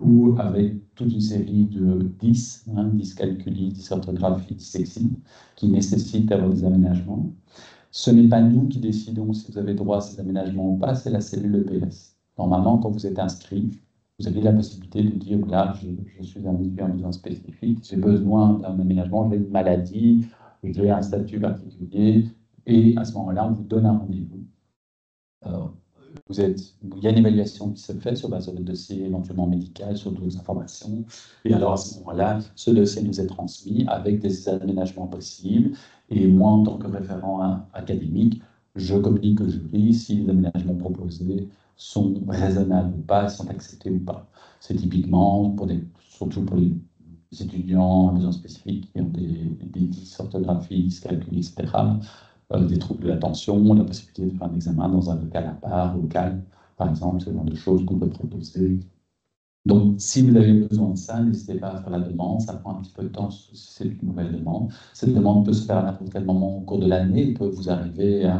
ou avec toute une série de 10, 10 calculi, 10 orthographies, 10 sexy, qui nécessitent d'avoir des aménagements. Ce n'est pas nous qui décidons si vous avez droit à ces aménagements ou pas, c'est la cellule EPS. Normalement, quand vous êtes inscrit, vous avez la possibilité de dire, voilà, je suis un étudiant en besoin spécifique, j'ai besoin d'un aménagement, j'ai une maladie, j'ai un statut particulier, et à ce moment-là, on vous donne un rendez-vous. il y a une évaluation qui se fait sur base de votre dossier éventuellement médical, sur d'autres informations. Et alors, à ce moment-là, ce dossier nous est transmis avec des aménagements possibles. Et moi, en tant que référent académique, je communique au jury si les aménagements proposés sont raisonnables ou pas, sont acceptés ou pas. C'est typiquement, surtout pour les étudiants à besoins spécifiques qui ont des dysorthographies, dyscalculie, etc., des troubles de l'attention, la possibilité de faire un examen dans un local à part, local, par exemple, ce genre de choses qu'on peut proposer. Donc, si vous avez besoin de ça, n'hésitez pas à faire la demande. Ça prend un petit peu de temps si c'est une nouvelle demande. Cette demande peut se faire à n'importe quel moment au cours de l'année. Il peut vous arriver,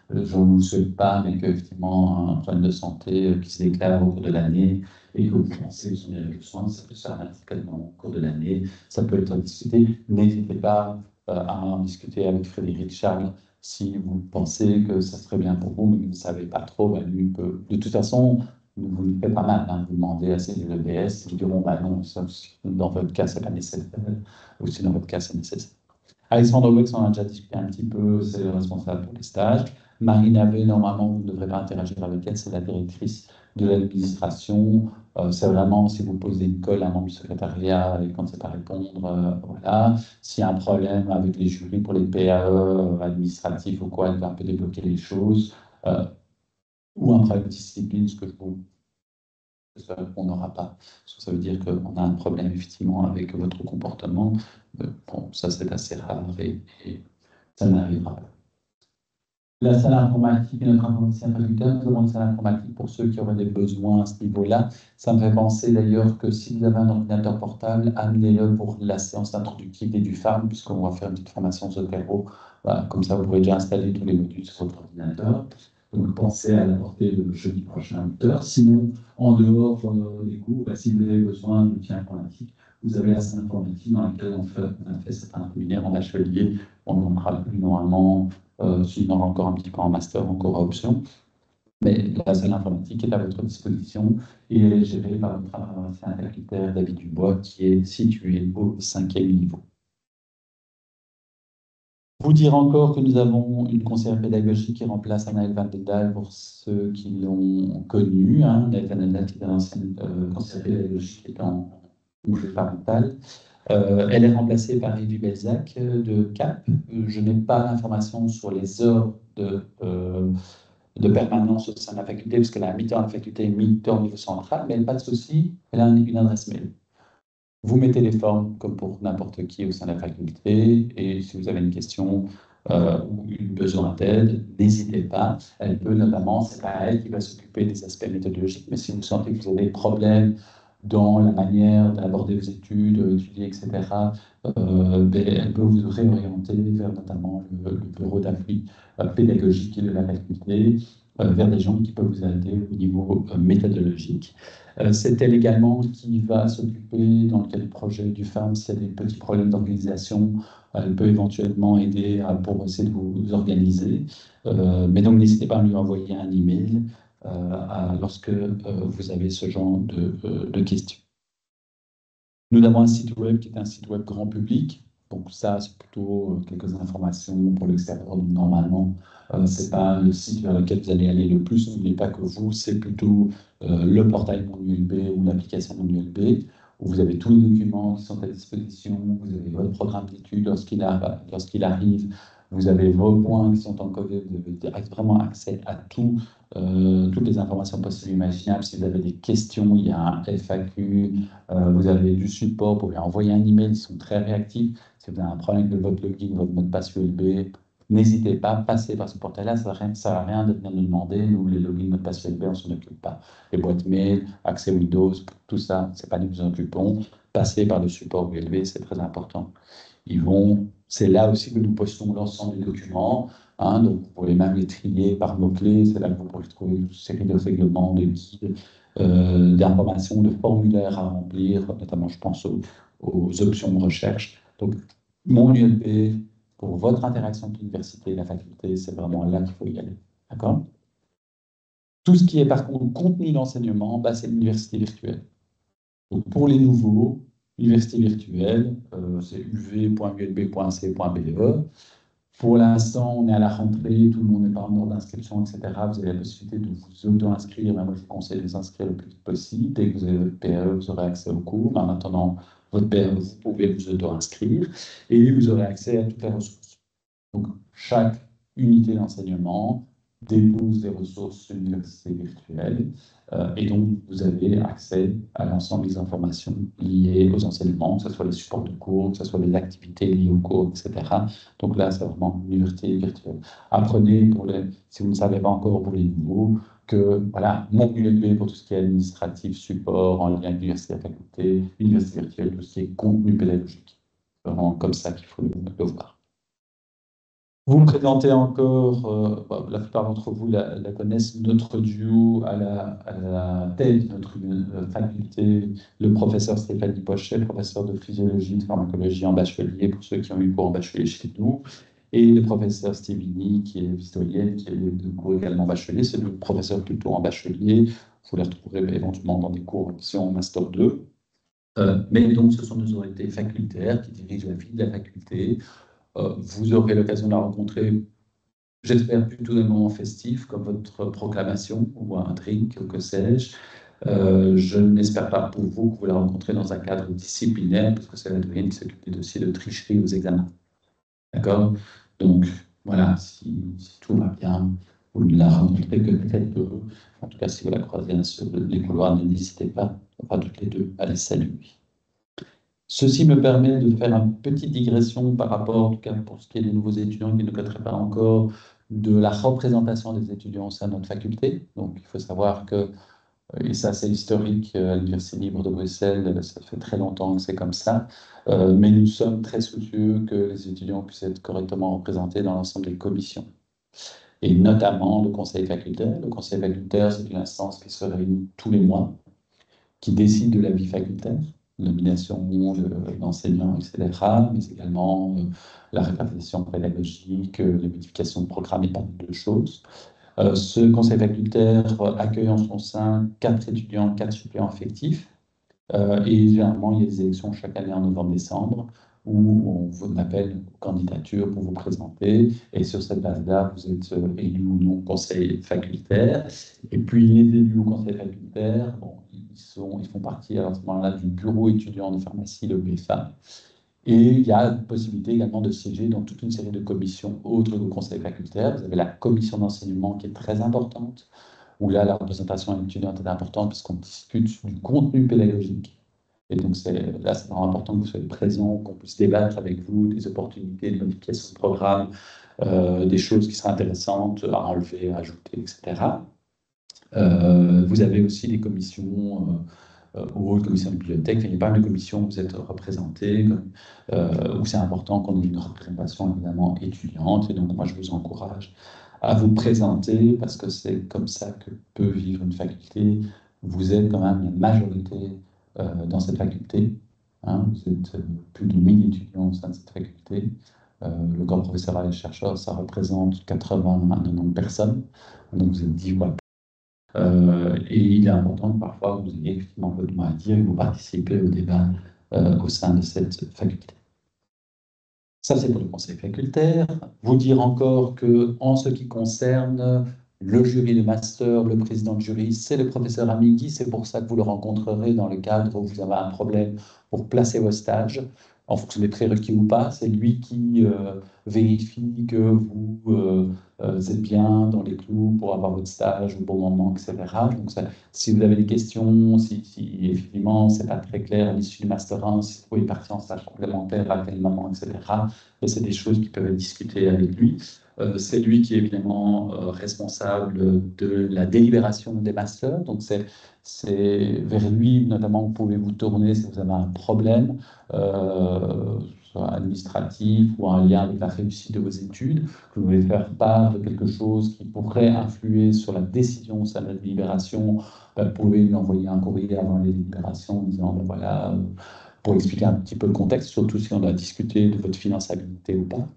je ne vous le souhaite pas, mais qu'effectivement, un problème de santé qui se déclare au cours de l'année et que vous pensez que vous en avez besoin, ça peut se faire à n'importe quel moment au cours de l'année. Ça peut être discuté. N'hésitez pas à en discuter avec Frédéric Charles si vous pensez que ça serait bien pour vous, mais vous ne savez pas trop. Ben, lui peut... De toute façon, vous le faites pas mal, hein, vous demandez à ces EBS, ils diront bah non, ça, dans votre cas, c'est pas nécessaire, ou si dans votre cas, c'est nécessaire. Alexandre Wex, on a déjà discuté un petit peu, c'est le responsable pour les stages. Marie Navet, normalement, vous ne devrez pas interagir avec elle, c'est la directrice de l'administration. C'est vraiment, si vous posez une colle à un membre du secrétariat et quand c'est pas répondre, voilà. S'il y a un problème avec les jurys pour les PAE administratifs ou quoi, elle va un peu débloquer les choses. Ou un problème de discipline, ce que je vous on n'aura pas. Parce que ça veut dire qu'on a un problème effectivement avec votre comportement. Bon, ça c'est assez rare et ça n'arrivera pas. La salle informatique et notre informaticien facultaire, nous avons une salle informatique pour ceux qui auraient des besoins à ce niveau-là. Ça me fait penser d'ailleurs que si vous avez un ordinateur portable, amenez-le pour la séance introductive et du farm, puisqu'on va faire une petite formation Zotero. Voilà, comme ça, vous pourrez déjà installer tous les modules sur votre ordinateur. Donc, pensez à l'apporter le jeudi prochain à 8h. Sinon, en dehors des cours, si vous avez besoin d'outils informatiques, vous avez la salle informatique dans laquelle on a fait certains webinaires en atelier. On en parlera plus normalement. Sinon, encore un petit peu en master, encore à option. Mais la salle informatique est à votre disposition et elle est gérée par notre informaticien facultaire David Dubois, qui est situé au 5e niveau. Vous dire encore que nous avons une conseillère pédagogique qui remplace Anaëlle Van Dendal pour ceux qui l'ont connue. Anaëlle Van Dendal, qui est l'ancienne conseillère pédagogique qui est en congé parental. Elle est remplacée par Evie Belzac de CAP. Je n'ai pas d'informations sur les heures de permanence au sein de la faculté, parce qu'elle a un mi-temps à la faculté et mi-temps au niveau central, mais pas de souci, elle a une adresse mail. Vous mettez les formes comme pour n'importe qui au sein de la faculté, et si vous avez une question ou un besoin d'aide, n'hésitez pas. Elle peut notamment, c'est pas elle qui va s'occuper des aspects méthodologiques, mais si vous sentez que vous avez des problèmes dans la manière d'aborder vos études, étudier, etc., elle peut vous réorienter vers notamment le bureau d'appui pédagogique de la faculté, vers des gens qui peuvent vous aider au niveau méthodologique. C'est elle également qui va s'occuper, dans le cadre du projet du FARM, s'il y a des petits problèmes d'organisation, elle peut éventuellement aider pour essayer de vous organiser. Mais donc, n'hésitez pas à lui envoyer un email lorsque vous avez ce genre de questions. Nous avons un site web qui est un site web grand public. Donc ça, c'est plutôt quelques informations pour l'extérieur. Donc normalement, ce n'est pas le site vers lequel vous allez aller le plus. N'oubliez pas que vous, c'est plutôt le portail Mon ULB ou l'application Mon ULB, où vous avez tous les documents qui sont à disposition. Vous avez votre programme d'études lorsqu'il arrive. Vous avez vos points qui sont encodés. Vous avez vraiment accès à tout. Toutes les informations possibles et imaginables. Si vous avez des questions, il y a un FAQ, vous avez du support, vous pouvez envoyer un email, ils sont très réactifs. Si vous avez un problème avec votre login, votre mot de passe USB, n'hésitez pas, passez par ce portail-là, ça ne sert à rien de venir nous demander, nous les logins, mot de passe USB, on ne s'en occupe pas. Les boîtes mail, accès Windows, tout ça, ce n'est pas nous qui nous en occupons. Passez par le support USB, c'est très important. C'est là aussi que nous postons l'ensemble des documents. Donc, vous pouvez même les trier par mots-clés. C'est là que vous pourrez trouver une série de règlements, de guides, d'informations, de formulaires à remplir, notamment, je pense, aux options de recherche. Donc, mon ULB, pour votre interaction avec l'université et la faculté, c'est vraiment là qu'il faut y aller. D'accord? Tout ce qui est, par contre, contenu d'enseignement, c'est l'université virtuelle. Donc, pour les nouveaux, université virtuelle, c'est uv.ulb.c.be. Pour l'instant, on est à la rentrée, tout le monde n'est pas en ordre d'inscription, etc. Vous avez la possibilité de vous auto-inscrire, mais moi je vous conseille de vous inscrire le plus vite possible. Dès que vous avez votre PE, vous aurez accès au cours. En attendant votre PE, vous pouvez vous auto-inscrire et vous aurez accès à toutes les ressources. Donc, chaque unité d'enseignement dépose des ressources sur l'université virtuelle et donc vous avez accès à l'ensemble des informations liées aux enseignements, que ce soit les supports de cours, que ce soit les activités liées aux cours, etc. Donc là, c'est vraiment une université virtuelle. Apprenez, si vous ne savez pas encore pour les nouveaux, que voilà, mon ULB pour tout ce qui est administratif, support, en lien avec l'université à faculté, l'université virtuelle, tout ce qui est contenu pédagogique. C'est vraiment comme ça qu'il faut le voir. Vous me présentez encore, la plupart d'entre vous la connaissent, notre duo à la tête de notre faculté, le professeur Stéphanie Pochet, professeur de physiologie et de pharmacologie en bachelier, pour ceux qui ont eu cours en bachelier chez nous, et le professeur Stevini, qui est historienne, qui est de cours également bachelier, c'est le professeur plutôt en bachelier, vous les retrouverez éventuellement dans des cours option Master 2. Mais donc, ce sont nos autorités facultaires qui dirigent la vie de la faculté. Vous aurez l'occasion de la rencontrer, j'espère, plutôt dans des moments festifs, comme votre proclamation ou un drink, ou que sais-je. Je n'espère pas pour vous que vous la rencontrez dans un cadre disciplinaire, parce que c'est la doyenne qui s'occupe des dossiers de tricherie aux examens. D'accord? Donc, voilà, si tout va bien, vous ne la rencontrez que très peu. En tout cas, si vous la croisez sur les couloirs, n'hésitez pas, enfin, toutes les deux, à les saluer. Ceci me permet de faire une petite digression par rapport, en tout cas pour ce qui est des nouveaux étudiants qui ne connaîtraient pas encore, de la représentation des étudiants au sein de notre faculté. Donc il faut savoir que, et ça c'est historique à l'Université libre de Bruxelles, ça fait très longtemps que c'est comme ça, mais nous sommes très soucieux que les étudiants puissent être correctement représentés dans l'ensemble des commissions. Et notamment le conseil facultaire. Le conseil facultaire, c'est une instance qui se réunit tous les mois, qui décide de la vie facultaire, nomination d'enseignants, etc., mais également la répartition pédagogique, les modifications de programme et pas mal de choses. Ce conseil facultaire accueille en son sein 4 étudiants, 4 suppléants effectifs, et généralement il y a des élections chaque année en novembre-décembre, où on vous appelle aux candidatures pour vous présenter, et sur cette base-là, vous êtes élu ou non au conseil facultaire. Et puis les élus au conseil facultaire, bon, ils font partie à ce moment-là du bureau étudiant de pharmacie, le BFA. Et il y a la possibilité également de siéger dans toute une série de commissions autres que le conseil facultaire. Vous avez la commission d'enseignement qui est très importante, où là, la représentation étudiante est importante parce qu'on discute du contenu pédagogique. Et donc, là, c'est vraiment important que vous soyez présents, qu'on puisse débattre avec vous des opportunités, de modification de programme, des choses qui seraient intéressantes à enlever, à ajouter, etc. Vous avez aussi des commissions aux commissions de bibliothèque. Il y a pas mal de commissions où vous êtes représentés, où c'est important qu'on ait une représentation évidemment étudiante. Et donc, moi, je vous encourage à vous présenter parce que c'est comme ça que peut vivre une faculté. Vous êtes quand même la majorité dans cette faculté. Hein, vous êtes plus de 1000 étudiants au sein de cette faculté. Le corps professoral et chercheur, ça représente 80 à 90 personnes. Donc, vous êtes 10 fois. Et il est important que parfois vous ayez effectivement votre mot à dire et vous participez au débat au sein de cette faculté. Ça, c'est pour le conseil facultaire. Vous dire encore que, en ce qui concerne le jury de master, le président de jury, c'est le professeur Amigui. C'est pour ça que vous le rencontrerez dans le cadre où vous avez un problème pour placer vos stages, en fonction des prérequis ou pas. C'est lui qui vérifie que vous êtes bien dans les clous pour avoir votre stage au bon moment, etc. Donc, si vous avez des questions, si effectivement c'est pas très clair à l'issue du Master 1, si vous pouvez partir en stage complémentaire, à quel moment, etc. Et c'est des choses qui peuvent être discutées avec lui. C'est lui qui est évidemment responsable de la délibération des masters. Donc c'est vers lui notamment que vous pouvez vous tourner si vous avez un problème, soit administratif ou en lien avec la réussite de vos études, que vous voulez faire part de quelque chose qui pourrait influer sur la décision au sein de la délibération. Vous pouvez lui envoyer un courrier avant les délibérations en disant, ben voilà, pour expliquer un petit peu le contexte, surtout si on a discuté de votre finançabilité ou pas.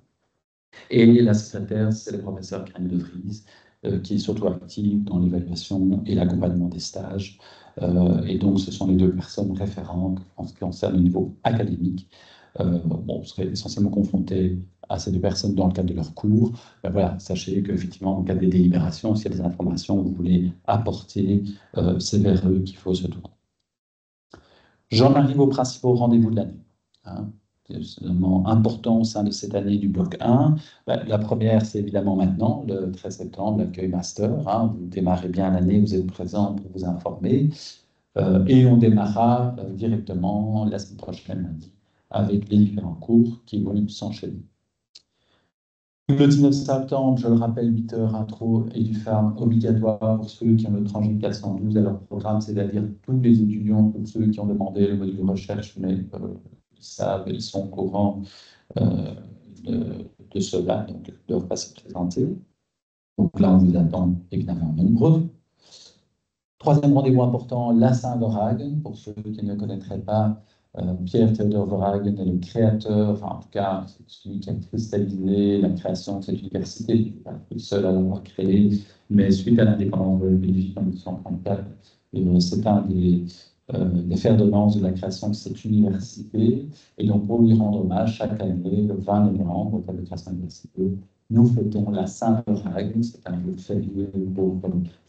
Et la secrétaire, c'est le professeur Karine De Vries, qui est surtout active dans l'évaluation et l'accompagnement des stages. Et donc, ce sont les deux personnes référentes en ce qui concerne le niveau académique bon, vous serez essentiellement confronté à ces deux personnes dans le cadre de leur cours. Ben voilà, sachez qu'effectivement, en cas des délibérations, s'il y a des informations que vous voulez apporter, c'est vers eux qu'il faut se tourner. J'en arrive aux principaux rendez-vous de l'année. Hein. C'est vraiment important au sein de cette année du bloc 1. Ben, la première, c'est évidemment maintenant, le 13 septembre, l'accueil master. Hein. Vous démarrez bien l'année, vous êtes présent pour vous informer. Et on démarrera directement la semaine prochaine, lundi, avec les différents cours qui vont s'enchaîner. Le 19 septembre, je le rappelle, 8 heures intro et du farm obligatoire pour ceux qui ont le trajet 412 à leur programme, c'est-à-dire tous les étudiants, tous ceux qui ont demandé le module de recherche, mais ils savent, ils sont au courant de cela, donc ils ne doivent pas se présenter. Donc là, on vous attend évidemment nombreux. Troisième rendez-vous important, la Saint-Vorhagen. Pour ceux qui ne connaîtraient pas, Pierre Theodor Vorhagen est le créateur, enfin en tout cas, c'est celui qui a cristallisé la création de cette université. Il n'est pas le seul à l'avoir créée, mais suite à l'indépendance de la Belgique en 1934, c'est un des fers de lance de la création de cette université. Et donc, pour lui rendre hommage, chaque année, le 20 novembre, au cadre de la création de l'université, nous fêtons la Saint-Vorhagen, c'est un jour férié pour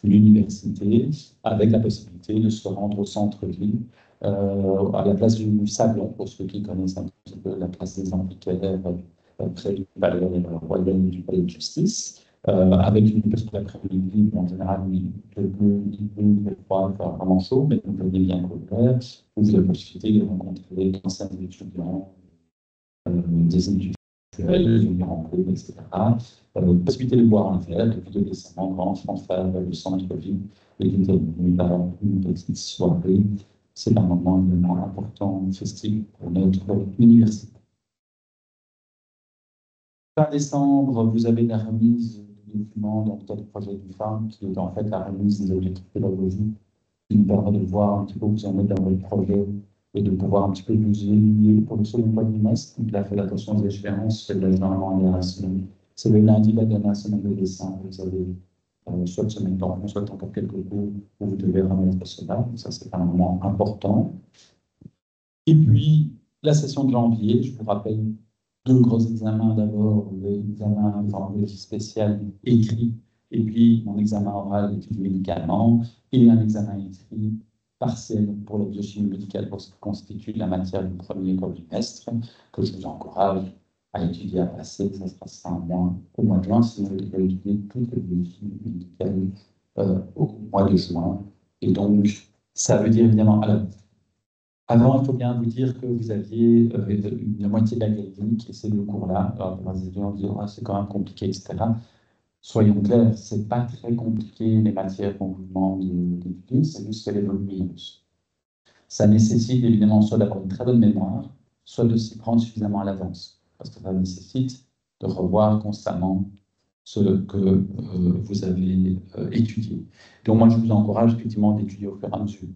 l'université, avec la possibilité de se rendre au centre-ville, à la place du Sablon, pour ceux qui connaissent un petit peu la place des Amphithéâtres, près du palais royal du palais de justice, avec une petite après-midi, en général, il pleut, il fait froid, il fait vraiment chaud, mais vous venez bien couvert, vous avez la possibilité de rencontrer d'anciens étudiants, des étudiants, des rencontres, etc. Possibilité de boire un verre, de vidéo décemment, grand fanfare, le centre-ville, et une petite soirée. C'est un moment évidemment important, festif pour notre université. Fin décembre, vous avez la remise du document dans le cadre du projet du FARM, qui est en fait la remise des objectifs pédagogiques, qui nous permet de voir un petit peu où vous en êtes dans votre projet et de pouvoir un petit peu vous aiguiller pour le second quadrimestre. Donc, là, faites attention aux échéances, c'est généralement la semaine. C'est le lundi de la dernière semaine de décembre. Vous avez soit semaine temps, soit encore quelques cours où vous devez remettre cela. Donc, ça, c'est un moment important. Et puis, la session de janvier, je vous rappelle deux gros examens d'abord, l'examen vendredi spécial écrit, et puis mon examen oral études médicalement, et un examen écrit partiel pour la biochimie médicale pour ce qui constitue la matière du premier quadrimestre, que je vous encourage à étudier, à passer. Ça sera ça au mois de juin, si vous voulez étudier toute la biochimie médicale au mois de juin. Et donc, ça veut dire évidemment, alors, avant, il faut bien vous dire que vous aviez la moitié de la clinique et ces deux cours-là. Alors, les étudiants disent oh, c'est quand même compliqué, etc. Soyons clairs, ce n'est pas très compliqué les matières qu'on vous demande d'étudier, c'est juste qu'elle évolue minus. Ça nécessite évidemment soit d'avoir une très bonne mémoire, soit de s'y prendre suffisamment à l'avance, parce que ça nécessite de revoir constamment ce que vous avez étudié. Donc moi, je vous encourage effectivement d'étudier au fur et à mesure.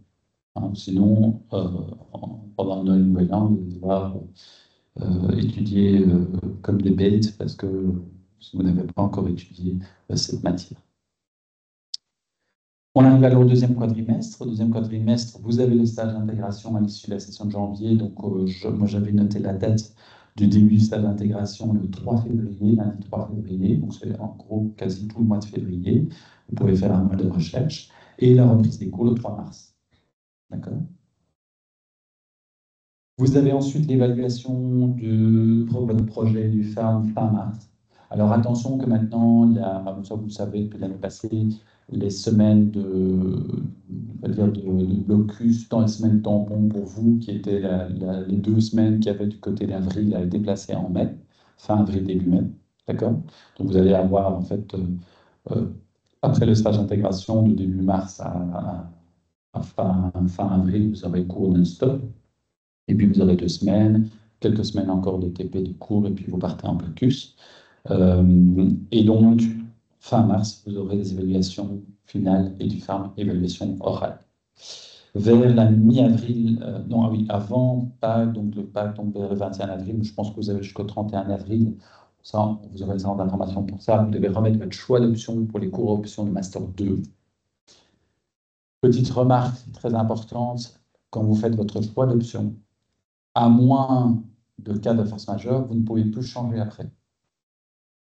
Hein, sinon, pendant Noël Nouvel An, vous allez devoir étudier comme des bêtes parce que vous n'avez pas encore étudié cette matière. On arrive alors au deuxième quadrimestre. Au deuxième quadrimestre, vous avez le stage d'intégration à l'issue de la session de janvier. Donc, moi, j'avais noté la date du début du stage d'intégration le 3 février, lundi 3 février. Donc, c'est en gros quasi tout le mois de février. Vous pouvez faire un mois de recherche. Et la reprise des cours le 3 mars. D'accord ? Vous avez ensuite l'évaluation de votre projet du fin mars. Alors attention que maintenant, ça vous le savez depuis l'année passée, les semaines de blocus dans les semaines tampons pour vous, qui étaient les 2 semaines qui avaient du côté d'avril, a été déplacées en mai, fin avril, début mai. D'accord? Donc vous allez avoir en fait, après le stage d'intégration de début mars à fin avril, vous aurez cours non-stop. Et puis vous aurez 2 semaines, quelques semaines encore de TP de cours, et puis vous partez en blocus. Et donc, fin mars, vous aurez des évaluations finales et du farm évaluation orale. Vers la mi-avril, non, ah oui, avant Pâques, donc le Pâques tombe vers le 21 avril, je pense que vous avez jusqu'au 31 avril. Ça, vous aurez le centre d'information pour ça. Vous devez remettre votre choix d'option pour les cours options de Master 2. Petite remarque très importante, quand vous faites votre choix d'option, à moins de cas de force majeure, vous ne pouvez plus changer après.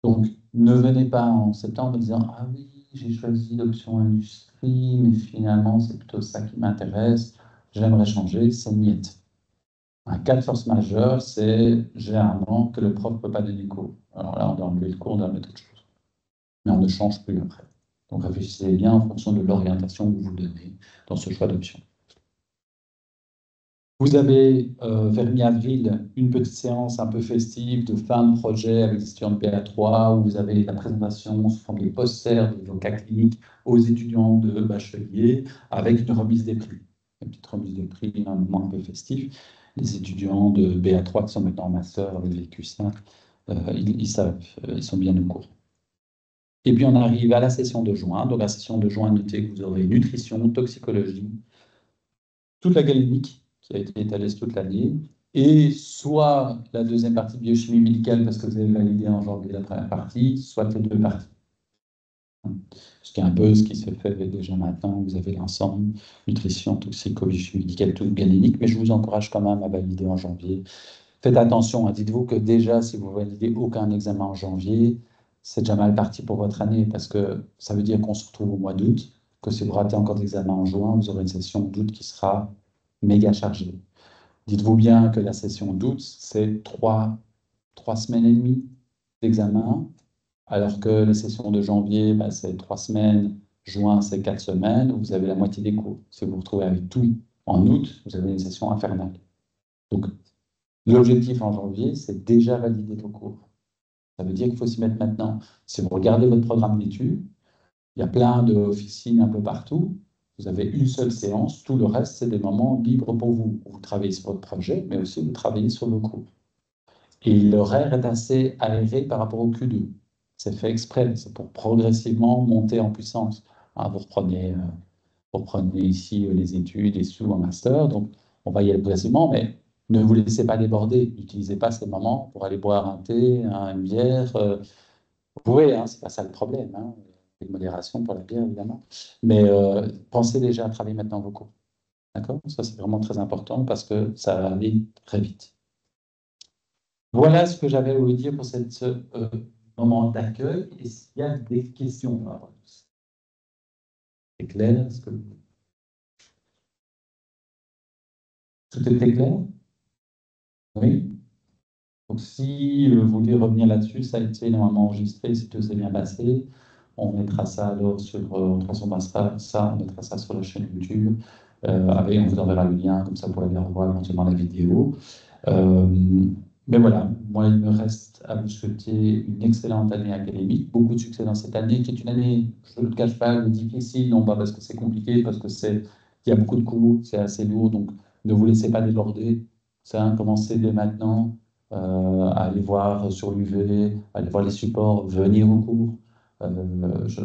Donc, ne venez pas en septembre en disant « Ah oui, j'ai choisi l'option industrie, mais finalement, c'est plutôt ça qui m'intéresse, j'aimerais changer, c'est niette. » Un cas de force majeure, c'est généralement que le prof ne peut pas donner cours. Alors là, on doit enlever le cours, on doit mettre autre chose. Mais on ne change plus après. Donc, réfléchissez bien en fonction de l'orientation que vous donnez dans ce choix d'option. Vous avez, vers mi-avril, une petite séance un peu festive de fin de projet avec les étudiants de BA3, où vous avez la présentation sous forme de poster de vos cas cliniques aux étudiants de bachelier, avec une remise des prix. Une petite remise des prix, un moment un peu festif. Les étudiants de BA3 qui sont maintenant en master avec les QC, ils savent, ils sont bien au courant. Et puis on arrive à la session de juin. Donc la session de juin, notez que vous aurez nutrition, toxicologie, toute la galénique qui a été étalée sur toute l'année, et soit la deuxième partie de biochimie médicale, parce que vous avez validé en janvier la première partie, soit les deux parties. Ce qui est un peu ce qui se fait déjà maintenant, vous avez l'ensemble, nutrition, toxico, biochimie médicale, tout galénique, mais je vous encourage quand même à valider en janvier. Faites attention, hein, dites-vous que déjà, si vous validez aucun examen en janvier, c'est déjà mal parti pour votre année, parce que ça veut dire qu'on se retrouve au mois d'août, que si vous ratez encore des examens en juin, vous aurez une session d'août qui sera méga chargée. Dites-vous bien que la session d'août, c'est trois semaines et demie d'examen, alors que la session de janvier, bah, c'est 3 semaines, juin, c'est 4 semaines, vous avez la moitié des cours. Si vous vous retrouvez avec tout en août, vous avez une session infernale. Donc, l'objectif en janvier, c'est déjà valider vos cours. Ça veut dire qu'il faut s'y mettre maintenant. Si vous regardez votre programme d'études, il y a plein d'officines un peu partout. Vous avez une seule séance, tout le reste, c'est des moments libres pour vous. Vous travaillez sur votre projet, mais aussi vous travaillez sur vos cours. Et l'horaire est assez aéré par rapport au Q2. C'est fait exprès, c'est pour progressivement monter en puissance. Hein, vous reprenez ici les études et sous un master, donc on va y aller progressivement, mais ne vous laissez pas déborder. N'utilisez pas ces moments pour aller boire un thé, une bière. Vous pouvez, hein, c'est pas ça le problème. Hein. Une modération pour la bière, évidemment. Mais pensez déjà à travailler maintenant vos cours. D'accord? Ça, c'est vraiment très important parce que ça va aller très vite. Voilà ce que j'avais à vous dire pour ce moment d'accueil. Est-ce qu'il y a des questions par rapport à ça? C'est clair? Est-ce que tout était clair? Oui? Donc, si vous voulez revenir là-dessus, ça a été normalement enregistré, si tout s'est bien passé. On mettra ça alors sur, on transformera ça, on mettra ça sur la chaîne YouTube. On vous enverra le lien, comme ça vous pourrez bien revoir éventuellement la vidéo. Euh, mais voilà, moi il me reste à vous souhaiter une excellente année académique, beaucoup de succès dans cette année, qui est une année, je ne le cache pas, difficile, non pas parce que c'est compliqué, parce que il y a beaucoup de cours, c'est assez lourd, donc ne vous laissez pas déborder. Ça, commencez dès maintenant à aller voir sur l'UV, à aller voir les supports, venir au cours.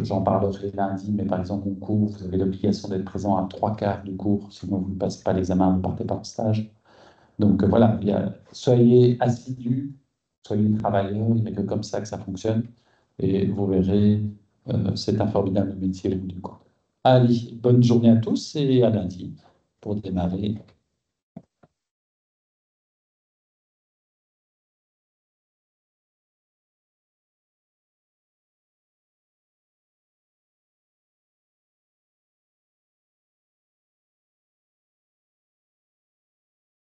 J'en parlerai lundi, mais par exemple, au cours, vous avez l'obligation d'être présent à 3/4 du cours, sinon vous ne passez pas l'examen, vous ne partez pas en stage. Donc voilà, soyez assidus, soyez travailleurs, il n'y a que comme ça que ça fonctionne. Et vous verrez, c'est un formidable métier du coup. Allez, bonne journée à tous et à lundi pour démarrer